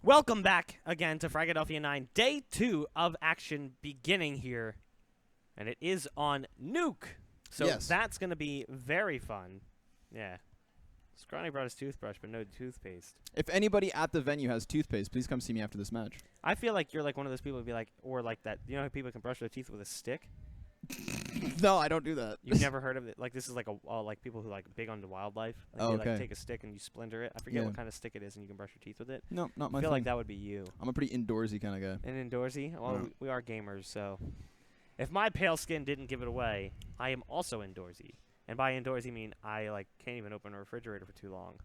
Welcome back again to Fragadelphia 9. Day 2 of action beginning here. And it is on Nuke. So Yes. that's going to be very fun. Yeah. Scrawny brought his toothbrush, but no toothpaste. If anybody at the venue has toothpaste, please come see me after this match. I feel like you're like one of those people who'd be like, or like that, you know how people can brush their teeth with a stick? No, I don't do that. You've never heard of it? Like, this is like like people who like big onto wildlife. Like, Oh, they okay. like take a stick and you splinter it. I forget Yeah. what kind of stick it is, and you can brush your teeth with it. No, not my I feel thing. like that would be you. I'm a pretty indoorsy kind of guy. And indoorsy? Well, Yeah. we are gamers, so if my pale skin didn't give it away, I am also indoorsy. And by indoorsy, I mean I like can't even open a refrigerator for too long.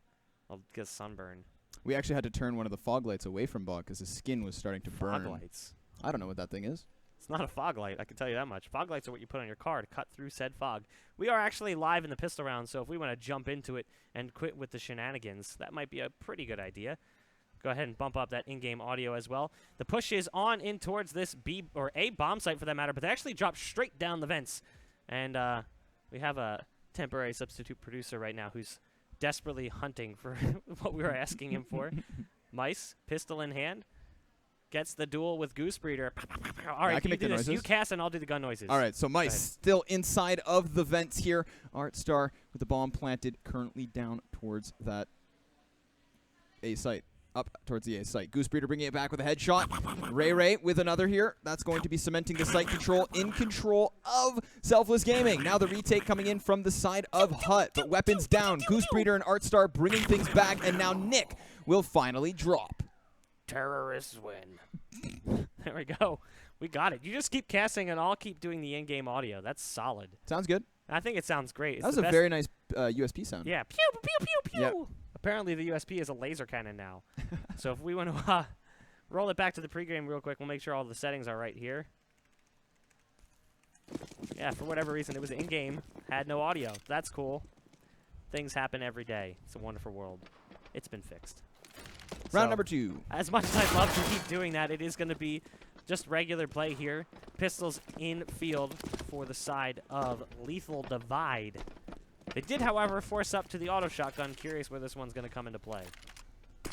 I'll get sunburn. We actually had to turn one of the fog lights away from Bog because his skin was starting to burn. Fog lights. I don't know what that thing is. It's not a fog light, I can tell you that much. Fog lights are what you put on your car to cut through said fog. We are actually live in the pistol round, so if we want to jump into it and quit with the shenanigans, that might be a pretty good idea. Go ahead and bump up that in-game audio as well. The push is on in towards this B or A bomb site for that matter, but they actually dropped straight down the vents. And We have a temporary substitute producer right now who's desperately hunting for what we were asking him for. Mice, pistol in hand, gets the duel with Goose Breeder. All right, I can make the noises. You cast and I'll do the gun noises. All right, so Mice still inside of the vents here. Artstar with the bomb planted, currently down towards that A site. Up towards the A site. Goose Breeder bringing it back with a headshot. Ray with another here. That's going to be cementing the site control in control of Selfless Gaming. Now the retake coming in from the side of Hut, but weapons down. Goose Breeder and Artstar bringing things back, and now Nick will finally drop. Terrorists win. There we go. We got it. You just keep casting, and I'll keep doing the in-game audio. That's solid. Sounds good. I think it sounds great. It's that was the a best. very nice USP sound. Yeah. Pew, pew, pew, pew, Yep. pew. Apparently the USP is a laser cannon now. So if we want to roll it back to the pregame real quick, we'll make sure all the settings are right here. Yeah, for whatever reason, it was in-game. Had no audio. That's cool. Things happen every day. It's a wonderful world. It's been fixed. Round So, number 2. As much as I'd love to keep doing that, it is going to be just regular play here. Pistols in field for the side of Lethal Divide. They did, however, force up to the auto shotgun. Curious where this one's going to come into play.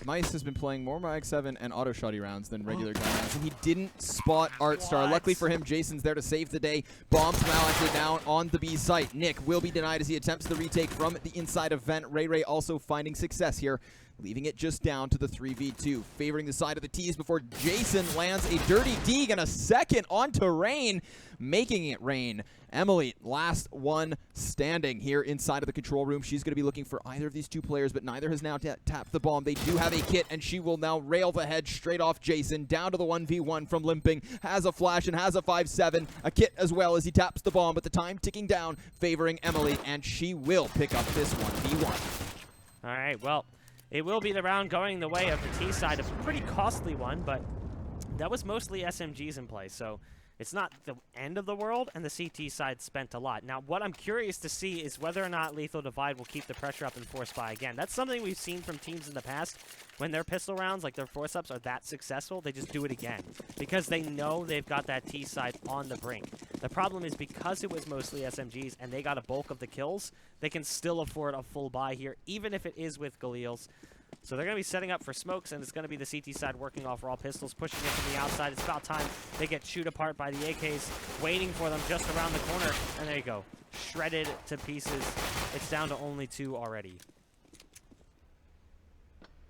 Mice has been playing more Mag 7 and auto shotty rounds than regular gun rounds, and he didn't spot Artstar. What? Luckily for him, Jason's there to save the day. Bombs planted down on the B site. Nick will be denied as he attempts the retake from the inside of vent. Ray also finding success here, leaving it just down to the 3v2, favoring the side of the T's before Jason lands a dirty dig and a second onto Rain, making it rain. Emily, last one standing here inside of the control room. She's going to be looking for either of these two players, but neither has now tapped the bomb. They do have a kit, and she will now rail the head straight off Jason, down to the 1v1 from Limping. Has a flash and has a 5-7, a kit as well as he taps the bomb, but the time ticking down, favoring Emily, and she will pick up this 1v1. All right, well, it will be the round going the way of the T side. A pretty costly one, but that was mostly SMGs in play, so it's not the end of the world, and the CT side spent a lot. Now, what I'm curious to see is whether or not Lethal Divide will keep the pressure up and force buy again. That's something we've seen from teams in the past. When their pistol rounds, like their force-ups, are that successful, they just do it again because they know they've got that T side on the brink. The problem is because it was mostly SMGs and they got a bulk of the kills, they can still afford a full buy here, even if it is with Galil's. So they're going to be setting up for smokes, and it's going to be the CT side working off raw pistols, pushing it from the outside. It's about time they get chewed apart by the AKs, waiting for them just around the corner. And there you go. Shredded to pieces. It's down to only 2 already.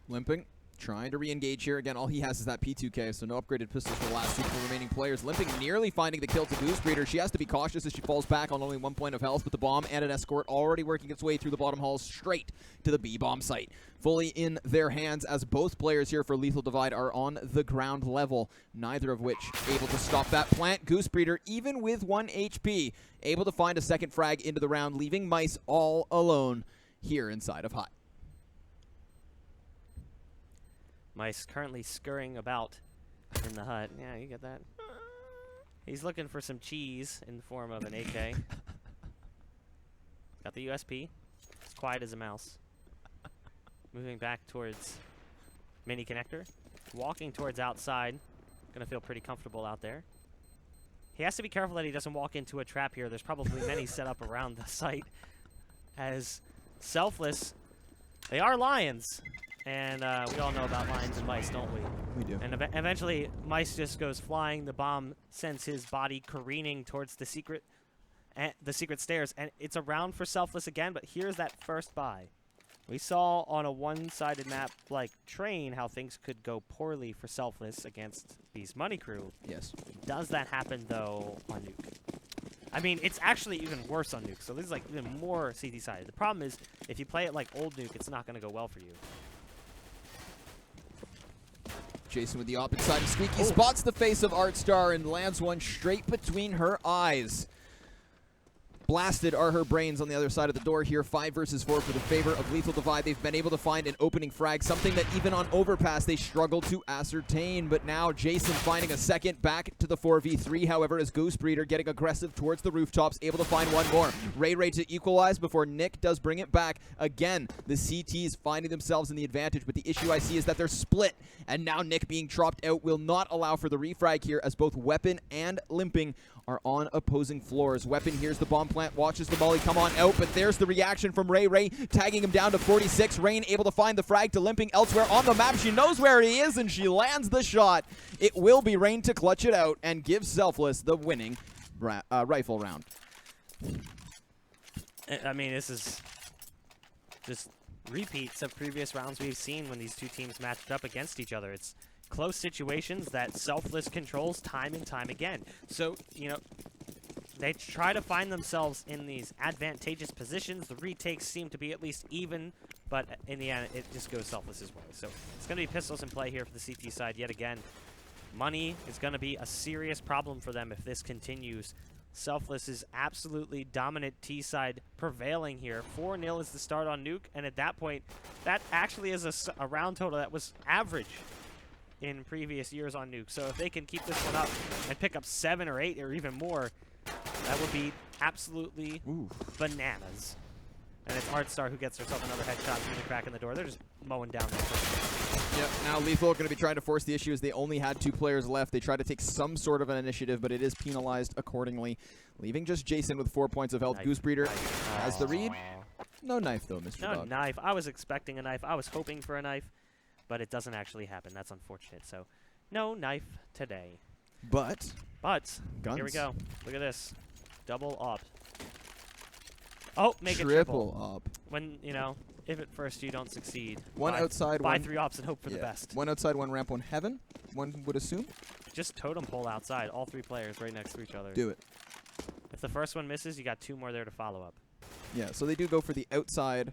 Limping, trying to re-engage here. Again, all he has is that P2K, so no upgraded pistols for the last 2 remaining players. Limping nearly finding the kill to Goose Breeder. She has to be cautious as she falls back on only 1 point of health, but the bomb and an escort already working its way through the bottom hall straight to the B-bomb site. Fully in their hands as both players here for Lethal Divide are on the ground level, neither of which able to stop that plant. Goose Breeder, even with 1 HP, able to find a second frag into the round, leaving Mice all alone here inside of Hut. Mice currently scurrying about in the hut. Yeah, you get that. He's looking for some cheese in the form of an AK. Got the USP. It's quiet as a mouse. Moving back towards mini connector. Walking towards outside. Gonna feel pretty comfortable out there. He has to be careful that he doesn't walk into a trap here. There's probably many set up around the site. As Selfless, they are lions. And we all know about lions and mice, don't we? We do. And eventually, Mice just goes flying. The bomb sends his body careening towards the secret stairs. And it's a round for Selfless again, but here's that first buy. We saw on a one-sided map like Train how things could go poorly for Selfless against Beast Money Crew. Yes. Does that happen, though, on Nuke? I mean, it's actually even worse on Nuke, so this is like even more CT-sided. The problem is, if you play it like old Nuke, it's not going to go well for you. Jason with the opposite side of Squeaky spots the face of Artstar and lands one straight between her eyes. Blasted are her brains on the other side of the door here. 5 versus 4 for the favor of Lethal Divide. They've been able to find an opening frag, something that even on Overpass they struggled to ascertain. But now Jason finding a second back to the 4v3. However, as Goose Breeder getting aggressive towards the rooftops, able to find one more. Ray to equalize before Nick does bring it back. Again, the CTs finding themselves in the advantage, but the issue I see is that they're split. And now Nick being dropped out will not allow for the refrag here, as both Weapon and Limping are on opposing floors. Weapon here's the bomb plant, watches the molly come on out, but there's the reaction from Ray. Ray tagging him down to 46. Rain able to find the frag to limping elsewhere on the map. She knows where he is, and she lands the shot. It will be Rain to clutch it out and give Selfless the winning rifle round. I mean, this is just repeats of previous rounds we've seen when these two teams matched up against each other. It's close situations that Selfless controls time and time again. So, you know, they try to find themselves in these advantageous positions. The retakes seem to be at least even, but in the end, it just goes Selfless's way. So it's going to be pistols in play here for the CT side yet again. Money is going to be a serious problem for them if this continues. Selfless is absolutely dominant T side prevailing here. 4-0 is the start on Nuke, and at that point, that actually is a round total that was average in previous years on Nuke. So if they can keep this one up and pick up 7 or 8 or even more, that would be absolutely bananas. And it's Artstar who gets herself another headshot through the crack in the door. They're just mowing down there. Yep, now Lethal going to be trying to force the issue as they only had 2 players left. They try to take some sort of an initiative, but it is penalized accordingly, leaving just Jason with 4 points of health. Knife. Goosebreeder has the read. No knife, though, Mr. No Dog. knife. I was expecting a knife. I was hoping for a knife, but it doesn't actually happen. That's unfortunate. So, no knife today. But But, guns. here we go. Look at this. Double op. Oh, make it triple triple. up. When, you know, if at first you don't succeed, One outside, buy one 3 ops and hope for the best. One outside, one ramp, one heaven, one would assume. Just totem pole outside, all 3 players right next to each other. Do it. If the first one misses, you got 2 more there to follow up. Yeah, so they do go for the outside.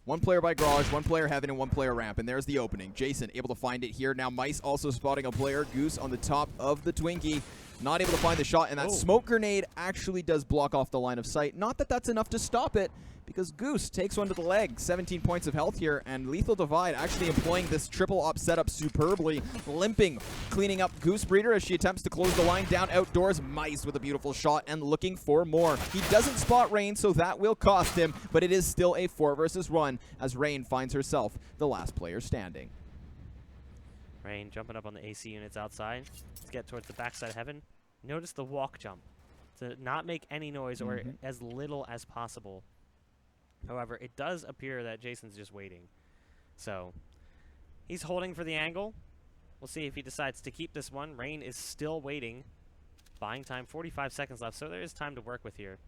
1 player by garage, 1 player heaven, and 1 player ramp. And there's the opening. Jason able to find it here. Now Mice also spotting a player. Goose on the top of the Twinkie. Not able to find the shot. And that smoke grenade actually does block off the line of sight. Not that that's enough to stop it, because Goose takes one to the leg. 17 points of health here. And Lethal Divide actually employing this triple op setup superbly. Limping, cleaning up Goosebreeder as she attempts to close the line down outdoors. Mice with a beautiful shot and looking for more. He doesn't spot Rain, so that will cost him. But it is still a 4 versus 1 as Rain finds herself the last player standing. Rain jumping up on the AC units outside. Let's get towards the backside of heaven. Notice the walk jump to not make any noise or as little as possible. However, it does appear that Jason's just waiting. So he's holding for the angle. We'll see if he decides to keep this one. Rain is still waiting. Buying time, 45 seconds left, so there is time to work with here.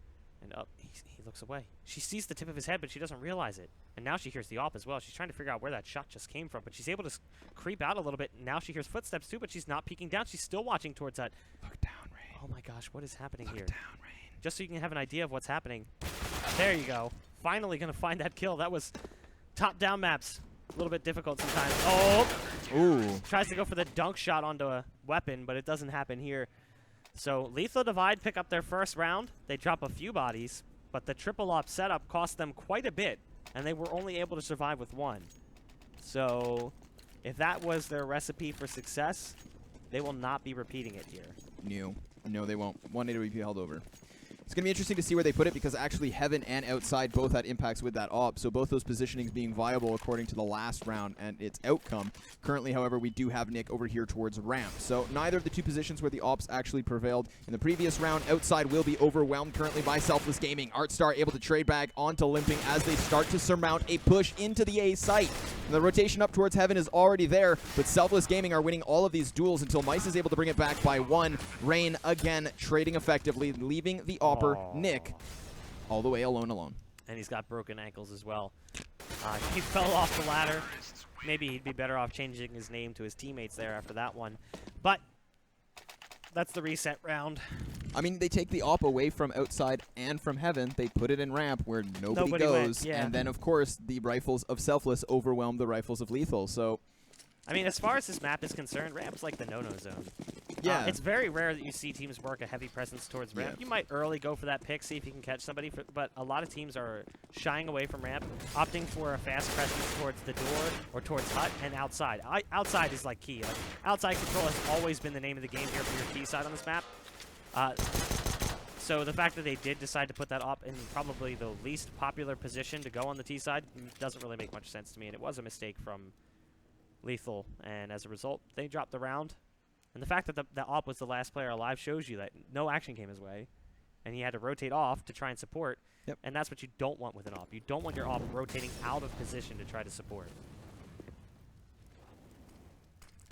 And up, he looks away. She sees the tip of his head, but she doesn't realize it. And now she hears the op as well. She's trying to figure out where that shot just came from, but she's able to creep out a little bit. Now she hears footsteps too, but she's not peeking down. She's still watching towards that. Look down, Rain. Oh my gosh, what is happening here? Look down, Rain. Just so you can have an idea of what's happening. There you go. Finally going to find that kill. That was top-down maps. A little bit difficult sometimes. Oh! Ooh. Tries to go for the dunk shot onto a weapon, but it doesn't happen here. So Lethal Divide pick up their first round. They drop a few bodies, but the triple op setup cost them quite a bit, and they were only able to survive with 1. So if that was their recipe for success, they will not be repeating it here. No, they won't. 1 to be held over. It's going to be interesting to see where they put it, because actually Heaven and Outside both had impacts with that op, so both those positionings being viable according to the last round and its outcome. Currently, however, we do have Nick over here towards Ramp, so neither of the 2 positions where the ops actually prevailed in the previous round. Outside will be overwhelmed currently by Selfless Gaming. Artstar able to trade back onto Limping as they start to surmount a push into the A site. And the rotation up towards Heaven is already there, but Selfless Gaming are winning all of these duels until Mice is able to bring it back by 1. Rain again trading effectively, leaving the op Nick all the way alone. And he's got broken ankles as well. He fell off the ladder. Maybe he'd be better off changing his name to his teammates there after that one. But that's the reset round. I mean, they take the op away from Outside and from Heaven. They put it in Ramp where nobody goes. Went, yeah. And then, of course, the rifles of Selfless overwhelm the rifles of Lethal. So, I mean, as far as this map is concerned, Ramp's like the no-no zone. Yeah. It's very rare that you see teams work a heavy presence towards Ramp. Yeah. You might early go for that pick, see if you can catch somebody, but a lot of teams are shying away from Ramp, opting for a fast presence towards the door or towards Hut and outside. Outside is like key. Like, outside control has always been the name of the game here for your T side on this map. So the fact that they did decide to put that op in probably the least popular position to go on the T side doesn't really make much sense to me, and it was a mistake from Lethal, and as a result, they dropped the round. And the fact that the op was the last player alive shows you that no action came his way, and he had to rotate off to try and support. Yep. And that's what you don't want with an op. You don't want your op rotating out of position to try to support.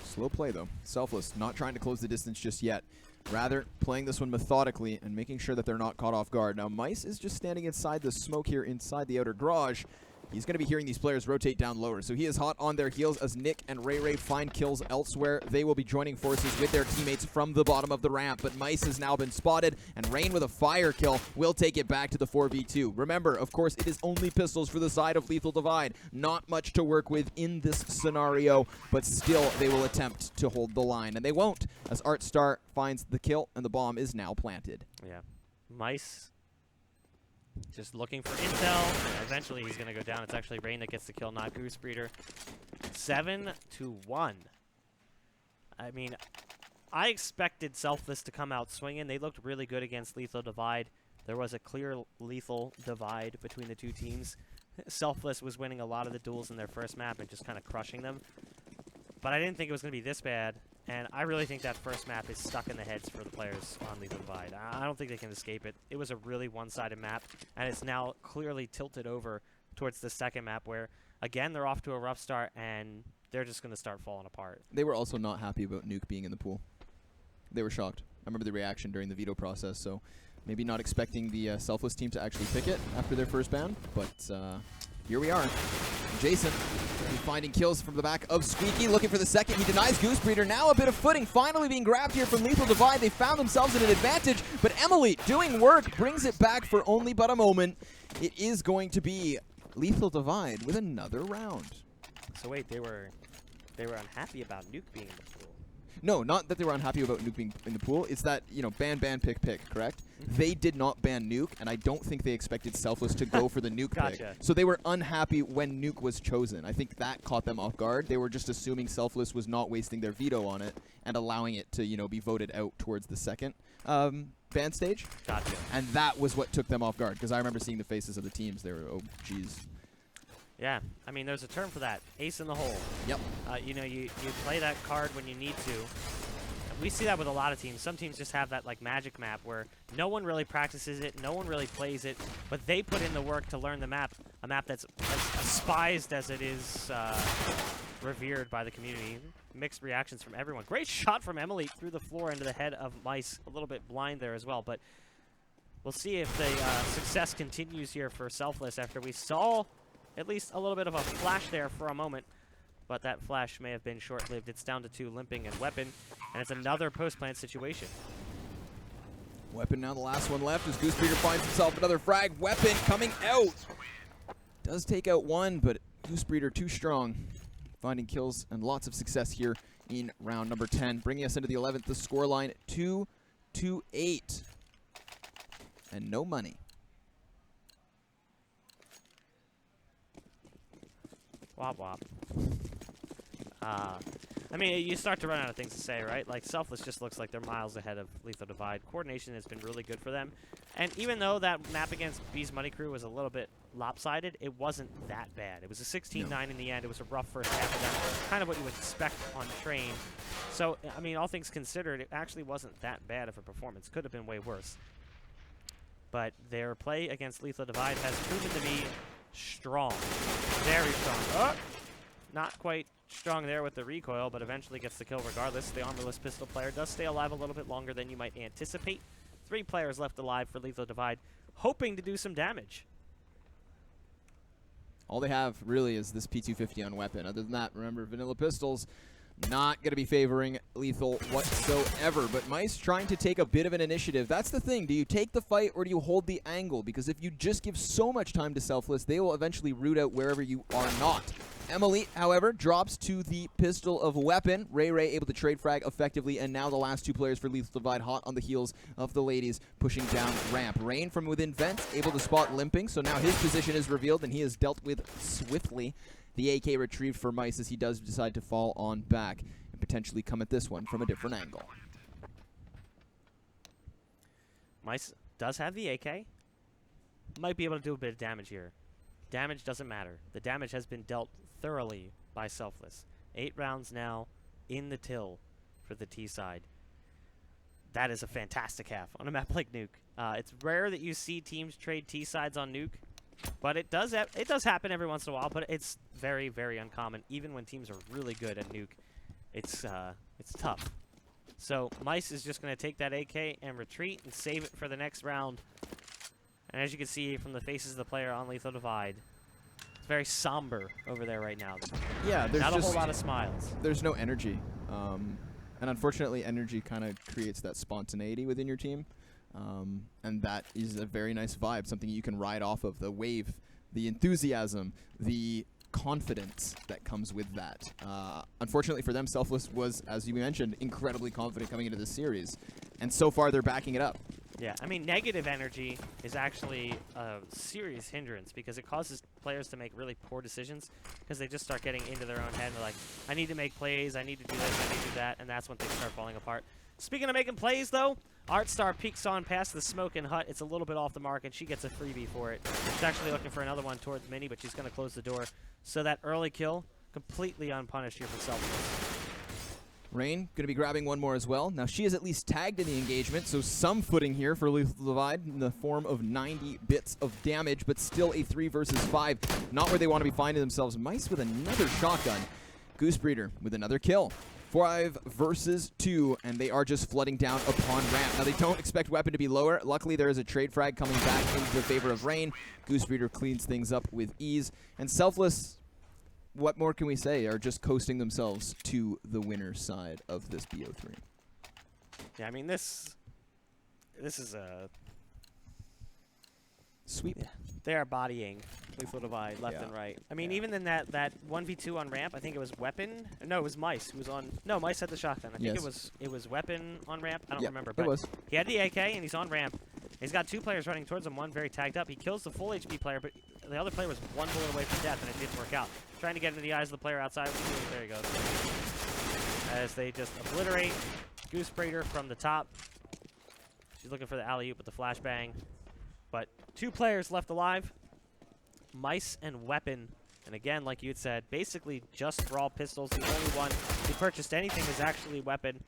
Slow play, though. Selfless, not trying to close the distance just yet. Rather, playing this one methodically and making sure that they're not caught off guard. Now, Mice is just standing inside the smoke here inside the outer garage. He's going to be hearing these players rotate down lower. So he is hot on their heels as Nick and Ray find kills elsewhere. They will be joining forces with their teammates from the bottom of the ramp. But Mice has now been spotted, and Rain with a fire kill will take it back to the 4v2. Remember, of course, it is only pistols for the side of Lethal Divide. Not much to work with in this scenario, but still they will attempt to hold the line. And they won't, as Artstar finds the kill, and the bomb is now planted. Yeah. Mice just looking for intel. And eventually he's going to go down. It's actually Rain that gets the kill, not Goose Breeder. 7-1. I mean, I expected Selfless to come out swinging. They looked really good against Lethal Divide. There was a clear lethal divide between the two teams. Selfless was winning a lot of the duels in their first map and just kind of crushing them. But I didn't think it was going to be this bad. And I really think that first map is stuck in the heads for the players on Lethal Divide. I don't think they can escape it. It was a really one-sided map, and it's now clearly tilted over towards the second map where, again, they're off to a rough start, and they're just going to start falling apart. They were also not happy about Nuke being in the pool. They were shocked. I remember the reaction during the veto process, so maybe not expecting the Selfless team to actually pick it after their first ban, but here we are. Jason finding kills from the back of Squeaky, looking for the second. He denies Goose Breeder. Now a bit of footing finally being grabbed here from Lethal Divide. They found themselves in an advantage, but Emily doing work brings it back for only but a moment. It is going to be Lethal Divide with another round. So wait, they were unhappy about Nuke being in the pool. No, not that they were unhappy about Nuke being in the pool. It's that, you know, ban, pick, correct? They did not ban Nuke, and I don't think they expected Selfless to go for the Nuke pick. So they were unhappy when Nuke was chosen. I think that caught them off guard. They were just assuming Selfless was not wasting their veto on it and allowing it to, you know, be voted out towards the second ban stage. Gotcha. And that was what took them off guard, because I remember seeing the faces of the teams. They were, oh, geez. Yeah, I mean, there's a term for that. Ace in the hole. Yep. You know, you play that card when you need to. We see that with a lot of teams. Some teams just have that, like, magic map where no one really practices it, no one really plays it, but they put in the work to learn the map, a map that's as despised as it is revered by the community. Mixed reactions from everyone. Great shot from Emily through the floor into the head of Mice. A little bit blind there as well, but we'll see if the success continues here for Selfless after we saw at least a little bit of a flash there for a moment, but that flash may have been short-lived. It's down to 2, Limping and Weapon, and it's another post-plant situation. Weapon now the last one left as Goose Breeder finds himself another frag. Weapon coming out. Does take out one, but Goose Breeder too strong. Finding kills and lots of success here in round number 10. Bringing us into the 11th, the scoreline 2-8. And no money. Wop wop. I mean, you start to run out of things to say, right? Like, Selfless just looks like they're miles ahead of Lethal Divide. Coordination has been really good for them. And even though that map against B's Money Crew was a little bit lopsided, it wasn't that bad. It was a 16-9 in the end. It was a rough first half of that. Kind of what you would expect on Train. So, I mean, all things considered, it actually wasn't that bad of a performance. Could have been way worse. But their play against Lethal Divide has proven to be strong. Very strong. Oh! Not quite strong there with the recoil, but eventually gets the kill regardless. The armorless pistol player does stay alive a little bit longer than you might anticipate. 3 players left alive for Lethal Divide, hoping to do some damage. All they have, really, is this P250 on weapon. Other than that, remember, vanilla pistols, not going to be favoring Lethal whatsoever. But Mice trying to take a bit of an initiative. That's the thing. Do you take the fight or do you hold the angle? Because if you just give so much time to Selfless, they will eventually root out wherever you are not. Emily, however, drops to the pistol of weapon. Ray able to trade frag effectively, and now the last 2 players for Lethal Divide hot on the heels of the ladies pushing down ramp. Rain from within vents, able to spot Limping, so now his position is revealed, and he is dealt with swiftly. The AK retrieved for Mice as he does decide to fall on back and potentially come at this one from a different angle. Mice does have the AK. Might be able to do a bit of damage here. Damage doesn't matter. The damage has been dealt thoroughly by Selfless. 8 rounds now in the till for the T side. That is a fantastic half on a map like Nuke. It's rare that you see teams trade T sides on Nuke, but it does happen every once in a while. But it's very, very uncommon. Even when teams are really good at Nuke, it's tough. So Mice is just going to take that AK and retreat and save it for the next round. And as you can see from the faces of the player on Lethal Divide, it's very somber over there right now. Yeah, there's not just a whole lot of smiles. There's no energy. And unfortunately, energy kind of creates that spontaneity within your team. And that is a very nice vibe, something you can ride off of, the wave, the enthusiasm, the confidence that comes with that. Unfortunately for them, Selfless was, as you mentioned, incredibly confident coming into this series. And so far, they're backing it up. Yeah, I mean, negative energy is actually a serious hindrance because it causes players to make really poor decisions because they just start getting into their own head and they're like, I need to make plays, I need to do this, I need to do that, and that's when things start falling apart. Speaking of making plays, though, Artstar peeks on past the smoke and hut. It's a little bit off the mark, and she gets a freebie for it. She's actually looking for another one towards Mini, but she's going to close the door. So that early kill, completely unpunished here for Selfless. Rain going to be grabbing one more as well. Now she is at least tagged in the engagement, so some footing here for Lethal Divide in the form of 90 bits of damage, but still a 3 versus 5. Not where they want to be finding themselves. Mice with another shotgun. Goose Breeder with another kill. 5 versus 2, and they are just flooding down upon ramp. Now they don't expect Weapon to be lower. Luckily there is a trade frag coming back into the favor of Rain. Goose Breeder cleans things up with ease. And Selfless, what more can we say, are just coasting themselves to the winner's side of this BO3. Yeah, I mean, this is a sweep. Yeah. They are bodying Lethal Divide left and right. I mean, even in that 1v2 on ramp, I think it was Weapon. No, it was Mice who was on. No, Mice had the shotgun. I think it was Weapon on ramp. I don't remember. But it was. He had the AK and he's on ramp. He's got 2 players running towards him, one very tagged up. He kills the full HP player, but the other player was 1 bullet away from death, and it didn't work out. Trying to get into the eyes of the player outside. There he goes. As they just obliterate Goose Breeder from the top. She's looking for the alley-oop with the flashbang. But 2 players left alive. Mice and Weapon. And again, like you had said, basically just raw pistols. The only one who purchased anything is actually Weapon.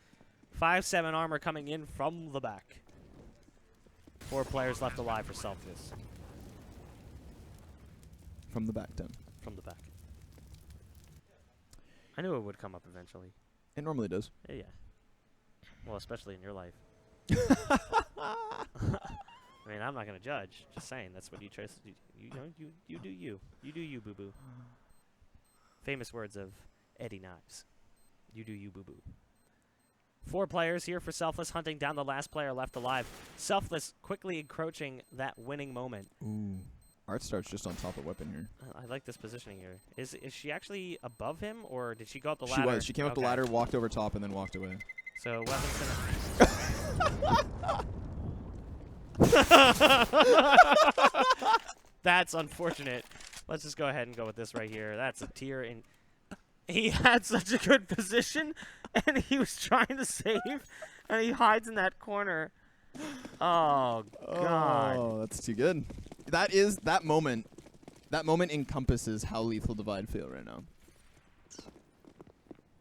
5/7 armor coming in from the back. 4 players left alive for Selfless. From the back, then. From the back. I knew it would come up eventually. It normally does. Yeah. Well, especially in your life. I mean, I'm not gonna judge. Just saying, that's what you chose to do. You do you. You do you, boo-boo. Famous words of Eddie Knives. You do you, boo-boo. 4 players here for Selfless, hunting down the last player left alive. Selfless quickly encroaching that winning moment. Ooh. Artstar's just on top of Weapon here. I like this positioning here. Is she actually above him, or did she go up the She ladder? was. She came up the ladder, walked over top, and then walked away. So Weapon's gonna... That's unfortunate. Let's just go ahead and go with this right here. That's a tier in. He had such a good position, and he was trying to save, and he hides in that corner. Oh God! Oh, that's too good. That moment. That moment encompasses how Lethal Divide feel right now.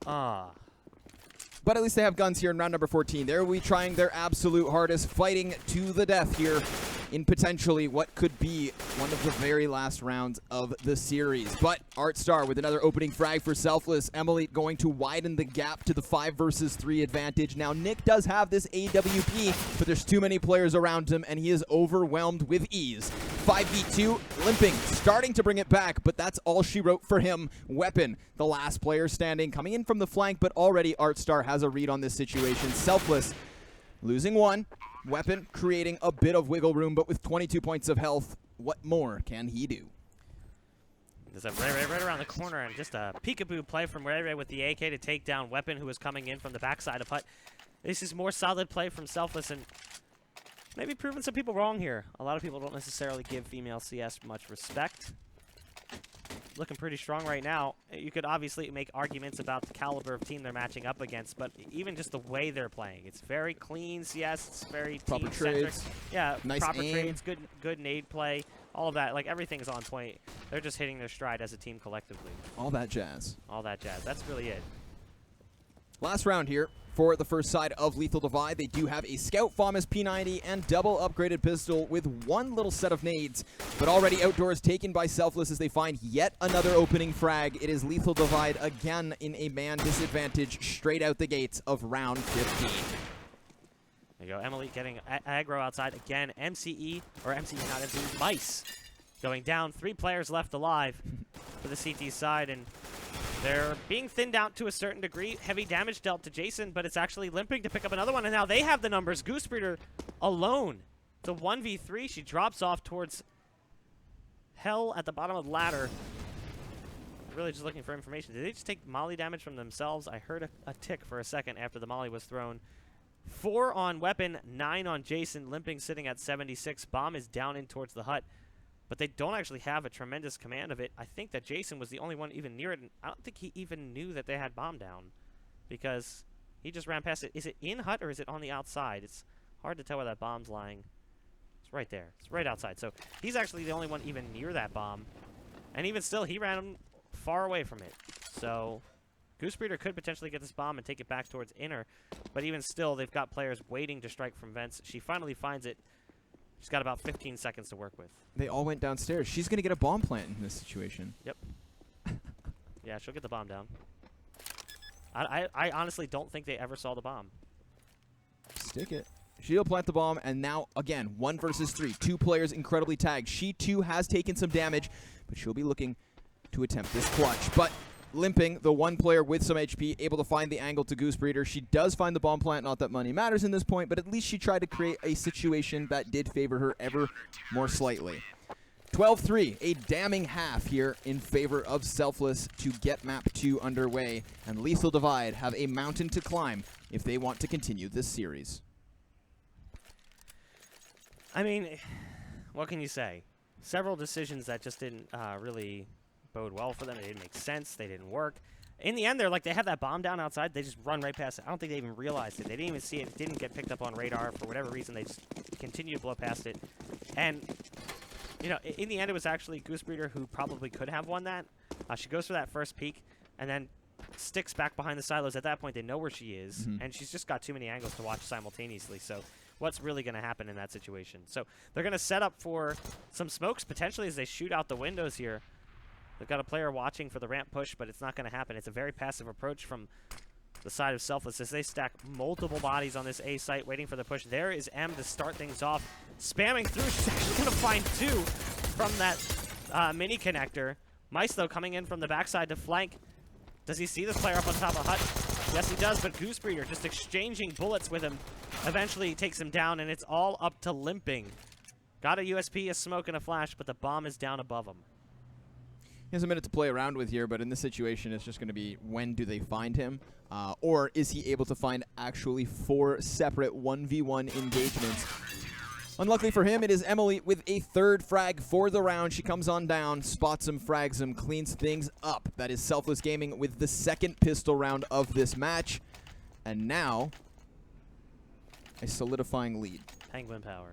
Ah. But at least they have guns here in round number 14. They're trying their absolute hardest, fighting to the death here in potentially what could be one of the very last rounds of the series. But Artstar with another opening frag for Selfless. Emily going to widen the gap to the 5 versus 3 advantage. Now, Nick does have this AWP, but there's too many players around him, and he is overwhelmed with ease. 5v2, limping, starting to bring it back, but that's all she wrote for him. Weapon, the last player standing, coming in from the flank, but already Artstar has a read on this situation. Selfless losing 1. Weapon creating a bit of wiggle room, but with 22 points of health, what more can he do? There's a right around the corner, and just a peekaboo play from Ray with the AK to take down Weapon, who was coming in from the backside of hut. This is more solid play from Selfless, and maybe proving some people wrong here. A lot of people don't necessarily give female CS much respect. Looking pretty strong right now. You could obviously make arguments about the caliber of team they're matching up against, but even just the way they're playing. It's very clean CS. It's very proper team-centric. trades. Yeah, nice proper aim. trades, good nade play, all of that. Like, everything's on point. They're just hitting their stride as a team collectively. All that jazz. All that jazz. That's really it. Last round here for the first side of Lethal Divide. They do have a Scout FAMAS P90 and double upgraded pistol with one little set of nades, but already outdoors taken by Selfless as they find yet another opening frag. It is Lethal Divide again in a man disadvantage straight out the gates of round 15. There you go. Emily getting aggro outside again. MCE, or MCE, not MCE, Mice going down. 3 players left alive for the CT side, and they're being thinned out to a certain degree. Heavy damage dealt to Jason, but it's actually limping to pick up another one, and now they have the numbers. Goosebreeder alone. It's a 1v3. She drops off towards Hell at the bottom of the ladder. Really just looking for information. Did they just take molly damage from themselves? I heard a tick for a second after the molly was thrown. 4 on Weapon, 9 on Jason. Limping sitting at 76. Bomb is down in towards the hut. But they don't actually have a tremendous command of it. I think that Jason was the only one even near it. And I don't think he even knew that they had bomb down because he just ran past it. Is it in hut or is it on the outside? It's hard to tell where that bomb's lying. It's right there. It's right outside. So he's actually the only one even near that bomb. And even still, he ran far away from it. So Goosebreeder could potentially get this bomb and take it back towards inner. But even still, they've got players waiting to strike from vents. She finally finds it. She's got about 15 seconds to work with. They all went downstairs. She's going to get a bomb plant in this situation. Yep. Yeah, she'll get the bomb down. I honestly don't think they ever saw the bomb. Stick it. She'll plant the bomb, and now, again, 1 versus 3. 2 players incredibly tagged. She, too, has taken some damage, but she'll be looking to attempt this clutch. But limping, the one player with some HP, able to find the angle to Goosebreeder. She does find the bomb plant. Not that money matters in this point, but at least she tried to create a situation that did favor her ever more slightly. 12-3, a damning half here in favor of Selfless to get map 2 underway, and Lethal Divide have a mountain to climb if they want to continue this series. I mean, what can you say? Several decisions that just didn't really bode well for them. They didn't make sense. They didn't work. In the end, they have that bomb down outside. They just run right past it. I don't think they even realized it. They didn't even see it. It didn't get picked up on radar. For whatever reason, they just continue to blow past it. And, you know, in the end, it was actually Goosebreeder who probably could have won that. She goes for that first peek and then sticks back behind the silos. At that point, they know where she is. And she's just got too many angles to watch simultaneously. So what's really going to happen in that situation? So they're going to set up for some smokes potentially as they shoot out the windows here. They've got a player watching for the ramp push, but it's not going to happen. It's a very passive approach from the side of Selfless as they stack multiple bodies on this A site waiting for the push. There is M to start things off. Spamming through. She's actually going to find 2 from that mini connector. Mice, though, coming in from the backside to flank. Does he see this player up on top of hut? Yes, he does, but Goosebreeder just exchanging bullets with him eventually takes him down, and it's all up to limping. Got a USP, a smoke, and a flash, but the bomb is down above him. He has a minute to play around with here, but in this situation, it's just going to be when do they find him? Or is he able to find actually 4 separate 1v1 engagements? Unluckily for him, it is Emily with a 3rd frag for the round. She comes on down, spots him, frags him, cleans things up. That is Selfless Gaming with the 2nd pistol round of this match. And now, a solidifying lead. Penguin power.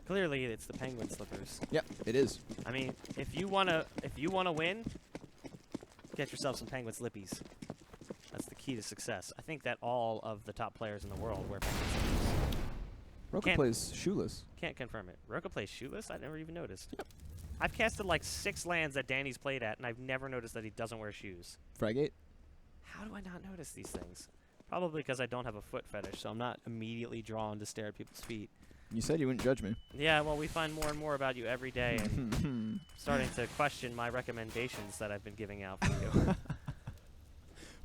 Clearly, it's the Penguin slippers. Yep, it is. I mean, if you wanna win, get yourself some Penguin slippies. That's the key to success. I think that all of the top players in the world wear Penguin slippers. Roka plays shoeless. Can't confirm it. Roka plays shoeless? I never even noticed. Yep. I've casted like 6 lands that Danny's played at, and I've never noticed that he doesn't wear shoes. Fragate? How do I not notice these things? Probably because I don't have a foot fetish, so I'm not immediately drawn to stare at people's feet. You said you wouldn't judge me. Yeah, well, we find more and more about you every day, and starting to question my recommendations that I've been giving out for you.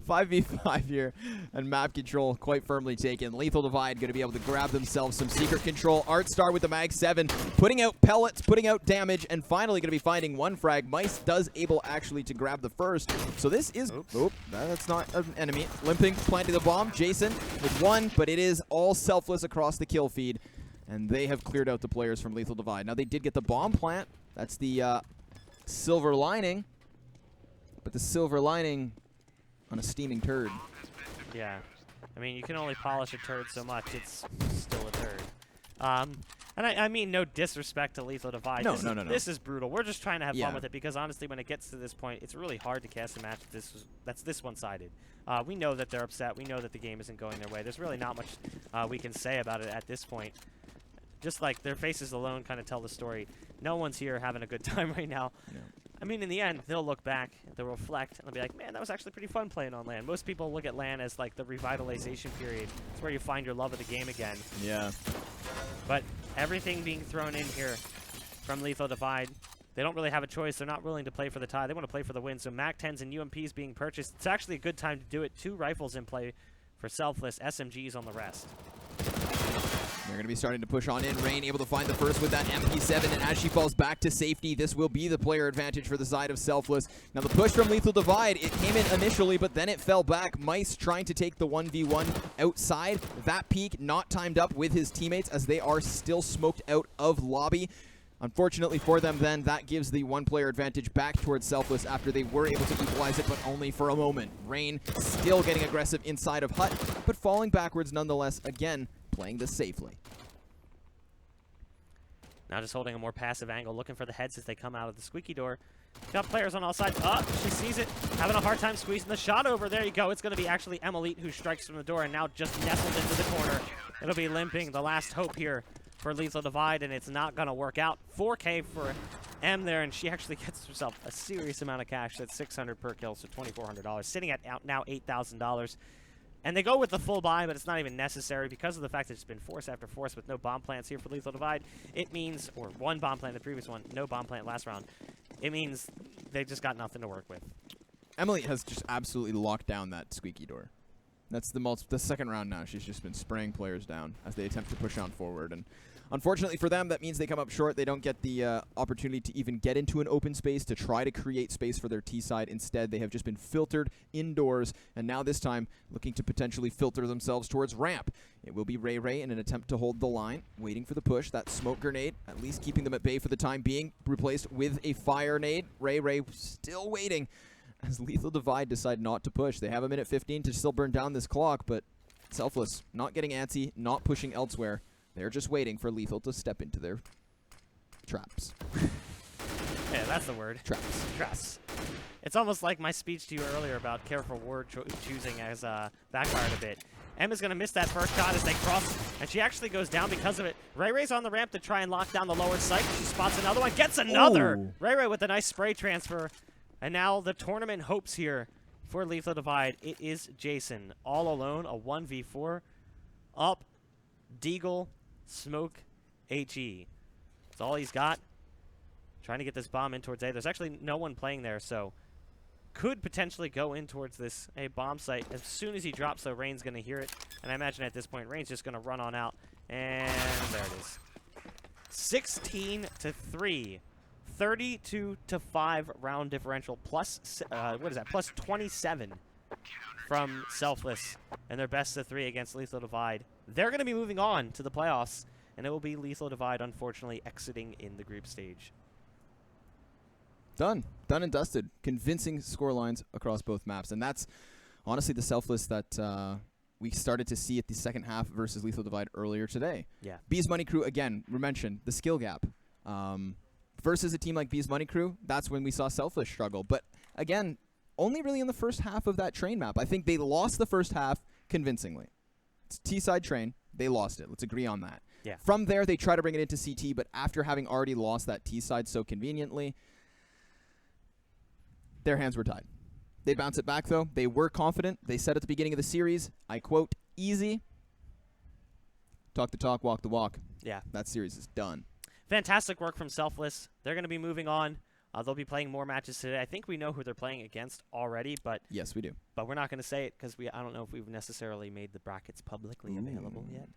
5v5 here, and map control quite firmly taken. Lethal Divide going to be able to grab themselves some secret control. Artstar with the Mag 7, putting out pellets, putting out damage, and finally going to be finding 1 frag. Mice does able actually to grab the first. So this is... Oops. Oh, that's not an enemy. Limping, planting the bomb. Jason with 1, but it is all Selfless across the kill feed. And they have cleared out the players from Lethal Divide. Now they did get the bomb plant. That's the silver lining. But the silver lining on a steaming turd. Yeah. I mean, you can only polish a turd so much. It's still a turd. And I mean no disrespect to Lethal Divide. No, No. no. This is brutal. We're just trying to have Yeah. fun with it because honestly, when it gets to this point, it's really hard to cast a match that's this one-sided. We know that they're upset. We know that the game isn't going their way. There's really not much we can say about it at this point. Just like their faces alone kind of tell the story. No one's here having a good time right now. Yeah. I mean, in the end, they'll look back, they'll reflect, and they'll be like, man, that was actually pretty fun playing on LAN. Most people look at LAN as like the revitalization period. It's where you find your love of the game again. Yeah. But everything being thrown in here from Lethal Divide, they don't really have a choice. They're not willing to play for the tie. They want to play for the win. So MAC-10s and UMPs being purchased. It's actually a good time to do it. 2 rifles in play for Selfless, SMGs on the rest. They're going to be starting to push on in. Rain able to find the first with that MP7, and as she falls back to safety, this will be the player advantage for the side of Selfless. Now the push from Lethal Divide, it came in initially, but then it fell back. Mice trying to take the 1v1 outside. That peak not timed up with his teammates as they are still smoked out of lobby. Unfortunately for them then, that gives the 1-player advantage back towards Selfless after they were able to equalize it, but only for a moment. Rain still getting aggressive inside of Hut, but falling backwards nonetheless, again, playing this safely. Now just holding a more passive angle, looking for the heads as they come out of the squeaky door. Got players on all sides. Oh, she sees it. Having a hard time squeezing the shot over. There you go. It's going to be actually Emelite who strikes from the door and now just nestled into the corner. It'll be limping. The last hope here for Lethal Divide, and it's not going to work out. 4K for M there, and she actually gets herself a serious amount of cash. That's $600 per kill, so $2,400. Sitting at now $8,000. And they go with the full buy, but it's not even necessary because of the fact that it's been force after force with no bomb plants here for Lethal Divide. It means, or 1 bomb plant in the previous one, no bomb plant last round. It means they just got nothing to work with. Emily has just absolutely locked down that squeaky door. That's the second round now. She's just been spraying players down as they attempt to push on forward. And unfortunately for them, that means they come up short. They don't get the opportunity to even get into an open space to try to create space for their T side. Instead, they have just been filtered indoors, and now this time looking to potentially filter themselves towards ramp. It will be Ray Ray in an attempt to hold the line, waiting for the push. That smoke grenade, at least keeping them at bay for the time being, replaced with a fire nade. Ray Ray still waiting as Lethal Divide decide not to push. They have a minute 15 to still burn down this clock, but Selfless not getting antsy, not pushing elsewhere. They're just waiting for Lethal to step into their traps. Yeah, that's the word. Traps. Traps. It's almost like my speech to you earlier about careful word choosing has backfired a bit. Emma's going to miss that first shot as they cross, and she actually goes down because of it. Ray Ray's on the ramp to try and lock down the lower site. She spots another one, gets another! Ooh. Ray Ray with a nice spray transfer. And now the tournament hopes here for Lethal Divide. It is Jason all alone, a 1v4. Up, Deagle, Smoke, HE. That's all he's got. Trying to get this bomb in towards A. There's actually no one playing there, so could potentially go in towards this A bomb site. As soon as he drops, though, Rain's going to hear it. And I imagine at this point, Rain's just going to run on out. And there it is. 16-3. 32-5 round differential, plus, what is that, plus 27 from Selfless. And their best of 3 against Lethal Divide. They're going to be moving on to the playoffs, and it will be Lethal Divide, unfortunately, exiting in the group stage. Done. Done and dusted. Convincing score lines across both maps. And that's honestly the Selfless that we started to see at the second half versus Lethal Divide earlier today. Yeah. Bees Money Crew, again, we mentioned the skill gap. Versus a team like Bees Money Crew, that's when we saw Selfless struggle. But again, only really in the first half of that train map. I think they lost the first half convincingly. It's T-side train. They lost it. Let's agree on that. Yeah. From there, they try to bring it into CT, but after having already lost that T-side so conveniently, their hands were tied. They bounce it back, though. They were confident. They said at the beginning of the series, I quote, easy. Talk the talk, walk the walk. Yeah. That series is done. Fantastic work from Selfless. They're going to be moving on. They'll be playing more matches today. I think we know who they're playing against already, but yes, we do. But we're not going to say it because I don't know if we've necessarily made the brackets publicly available yet.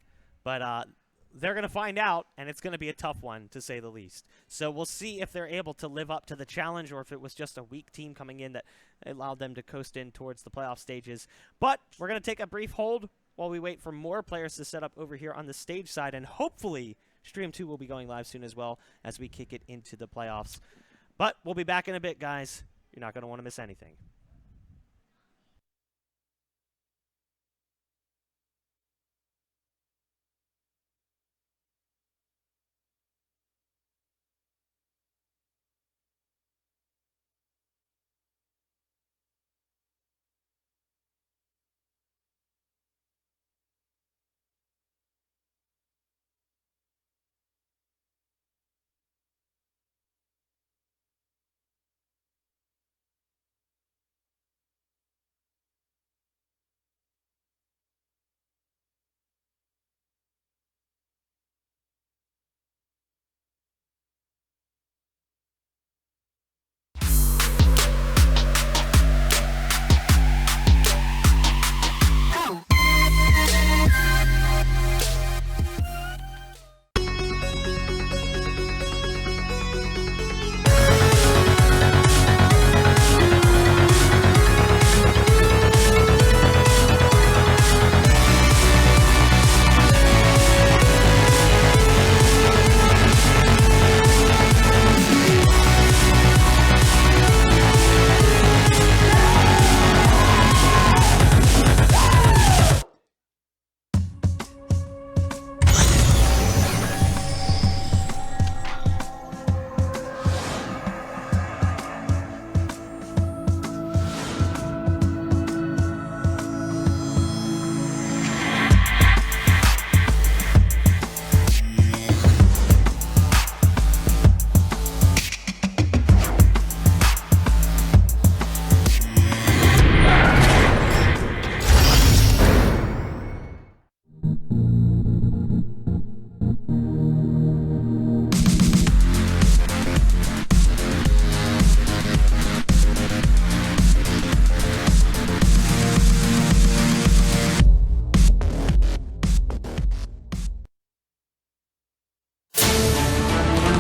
But they're going to find out, and it's going to be a tough one, to say the least. So we'll see if they're able to live up to the challenge or if it was just a weak team coming in that allowed them to coast in towards the playoff stages. But we're going to take a brief hold while we wait for more players to set up over here on the stage side, and hopefully Stream 2 will be going live soon as well as we kick it into the playoffs. But we'll be back in a bit, guys. You're not going to want to miss anything.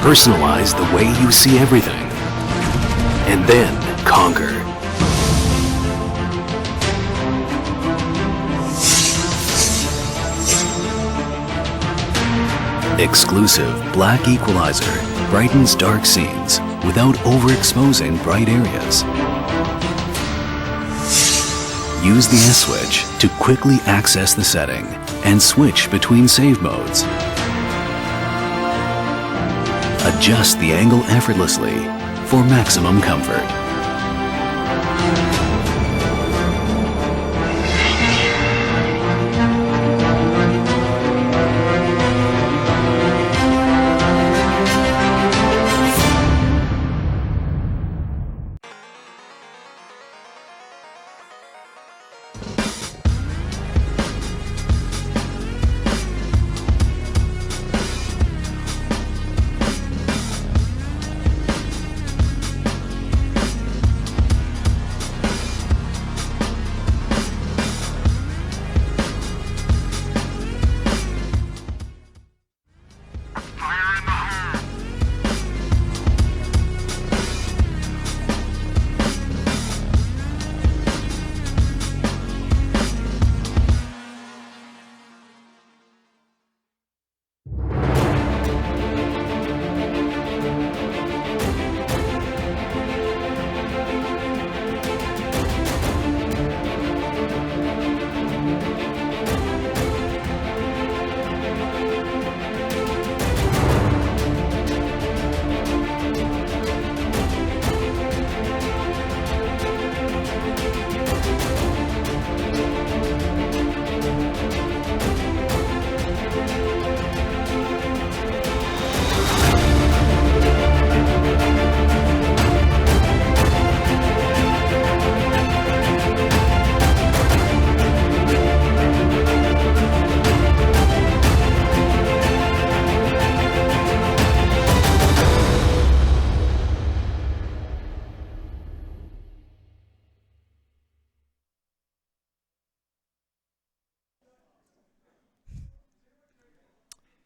Personalize the way you see everything. And then conquer. Exclusive Black Equalizer brightens dark scenes without overexposing bright areas. Use the S switch to quickly access the setting and switch between save modes. Adjust the angle effortlessly for maximum comfort.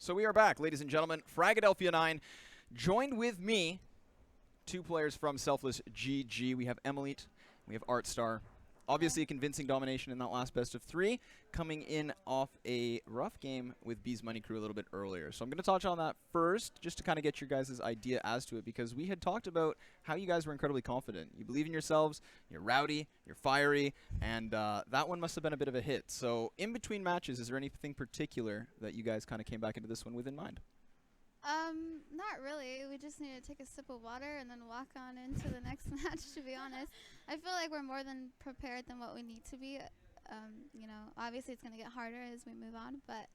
So we are back, ladies and gentlemen. Fragadelphia 9 joined with me, 2 players from Selfless GG. We have Emilite, we have Artstar. Obviously a convincing domination in that last best of 3, coming in off a rough game with B's Money Crew a little bit earlier. So I'm going to touch on that first, just to kind of get your guys' idea as to it, because we had talked about how you guys were incredibly confident. You believe in yourselves, you're rowdy, you're fiery, and that one must have been a bit of a hit. So in between matches, is there anything particular that you guys kind of came back into this one with in mind? Not really. We just need to take a sip of water and then walk on into the next match, to be honest. I feel like we're more than prepared than what we need to be. You know, obviously it's going to get harder as we move on, but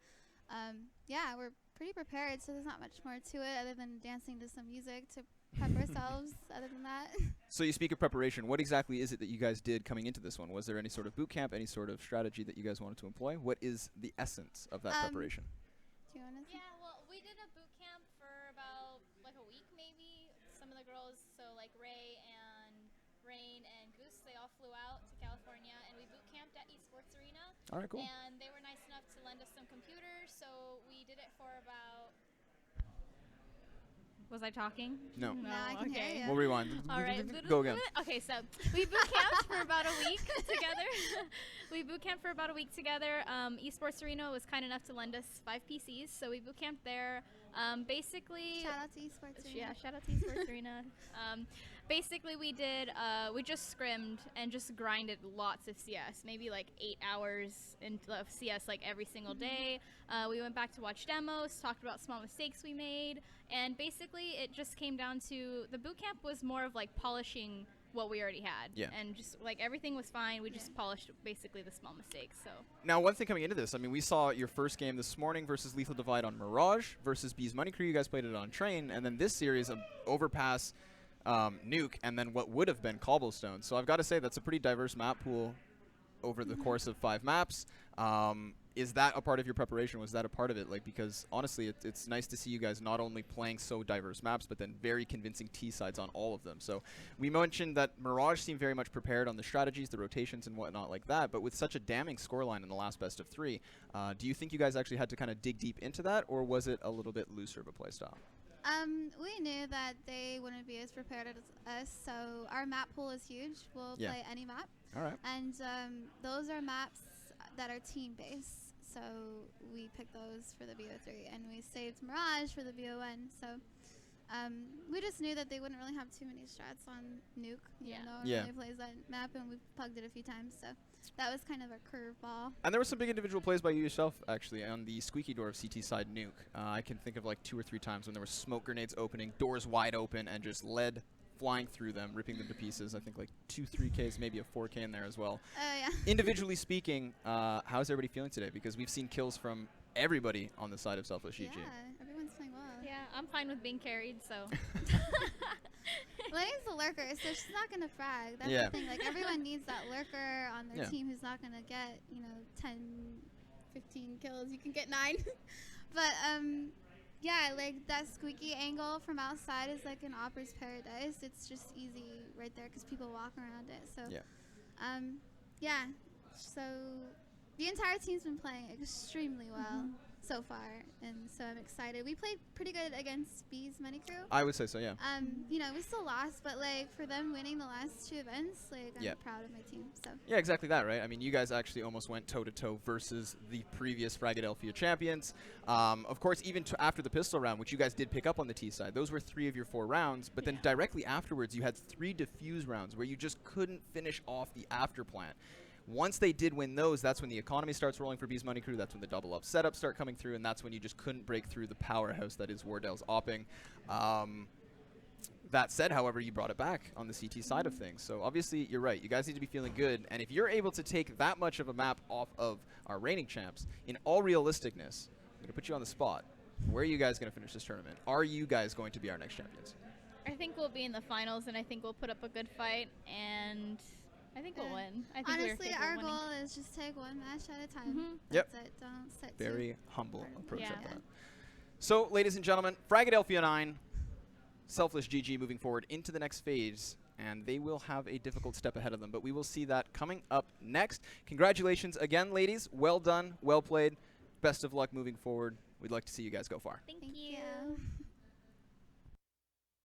yeah, we're pretty prepared, so there's not much more to it other than dancing to some music to prep ourselves other than that. So you speak of preparation. What exactly is it that you guys did coming into this one? Was there any sort of boot camp, any sort of strategy that you guys wanted to employ? What is the essence of that preparation? Do you want to? Yeah, well, we did a boot camp for about like a week maybe. Some of the girls, so like Ray and Rain and Goose, they all flew out to California and we boot camped at Esports Arena. All right, cool. And they were nice enough to lend us some computers, so we did it for about... Was I talking? No. No, I can hear you. We'll rewind. All right. Go again. Okay, so we boot camped for about a week together. We boot camped for about a week together. Esports Arena was kind enough to lend us 5 PCs, so we boot camped there. Basically, Shout out to Esports Arena. yeah, shout out to Esports Arena. Basically, we did we just scrimmed and just grinded lots of CS, maybe like 8 hours of CS like every single day. We went back to watch demos, talked about small mistakes we made, and basically it just came down to the boot camp was more of like polishing what we already had. Yeah. And just like everything was fine. We just polished basically the small mistakes. So Now, one thing coming into this, I mean, we saw your first game this morning versus Lethal Divide on Mirage versus B's Money Crew. You guys played it on Train, and then this series of Overpass, Nuke, and then what would have been Cobblestone. So I've got to say that's a pretty diverse map pool over the course of 5 maps. Is that a part of your preparation? Was that a part of it? Like, because honestly, it's nice to see you guys not only playing so diverse maps, but then very convincing T-sides on all of them. So we mentioned that Mirage seemed very much prepared on the strategies, the rotations, and whatnot like that. But with such a damning scoreline in the last best of 3, do you think you guys actually had to kind of dig deep into that, or was it a little bit looser of a play style? We knew that they wouldn't be as prepared as us, so our map pool is huge. We'll Yeah. play any map. All right. And those are maps that are team-based, so we picked those for the BO3, and we saved Mirage for the BO1. So we just knew that they wouldn't really have too many strats on Nuke. Yeah. No one Yeah. really plays that map, and we've plugged it a few times, so that was kind of a curveball. And there were some big individual plays by you yourself, actually, on the squeaky door of CT side Nuke. I can think of like 2 or 3 times when there were smoke grenades opening, doors wide open, and just lead flying through them, ripping them to pieces. I think like 2-3 Ks, maybe a 4K in there as well. Yeah. Individually speaking, how's everybody feeling today? Because we've seen kills from everybody on the side of Selfless GG. Yeah, everyone's playing well. Yeah, I'm fine with being carried, so. Lenny's the lurker, so she's not gonna frag. That's Yeah. the thing. Like everyone needs that lurker on their Yeah. team who's not gonna get 10, 15 kills. You can get 9, but yeah, like that squeaky angle from outside is like an opera's paradise. It's just easy right there because people walk around it. So Yeah. yeah. So the entire team's been playing extremely well so far, and so I'm excited. We played pretty good against B's Money Crew. I would say so, yeah. We still lost, but like for them winning the last 2 events, like I'm Yeah. proud of my team. So Yeah, exactly that, right? I mean, you guys actually almost went toe-to-toe versus the previous Fragadelphia champions. Of course, even after the pistol round, which you guys did pick up on the T side, those were 3 of your 4 rounds, but then directly afterwards, you had 3 defuse rounds where you just couldn't finish off the after plant. Once they did win those, that's when the economy starts rolling for B's Money Crew, that's when the double up setups start coming through, and that's when you just couldn't break through the powerhouse that is Wardell's opping. That said, however, you brought it back on the CT side of things. So obviously, you're right. You guys need to be feeling good. And if you're able to take that much of a map off of our reigning champs, in all realisticness, I'm going to put you on the spot. Where are you guys going to finish this tournament? Are you guys going to be our next champions? I think we'll be in the finals, and I think we'll put up a good fight, and I think we'll win. I think honestly, we're our capable of goal is just take 1 match at a time. Mhm. Yep. That's it. Don't set too Very humble hard. approach Yeah. like that. So, ladies and gentlemen, Fragadelphia 9, Selfless GG moving forward into the next phase, and they will have a difficult step ahead of them, but we will see that coming up next. Congratulations again, ladies. Well done, well played. Best of luck moving forward. We'd like to see you guys go far. Thank Thank you. you.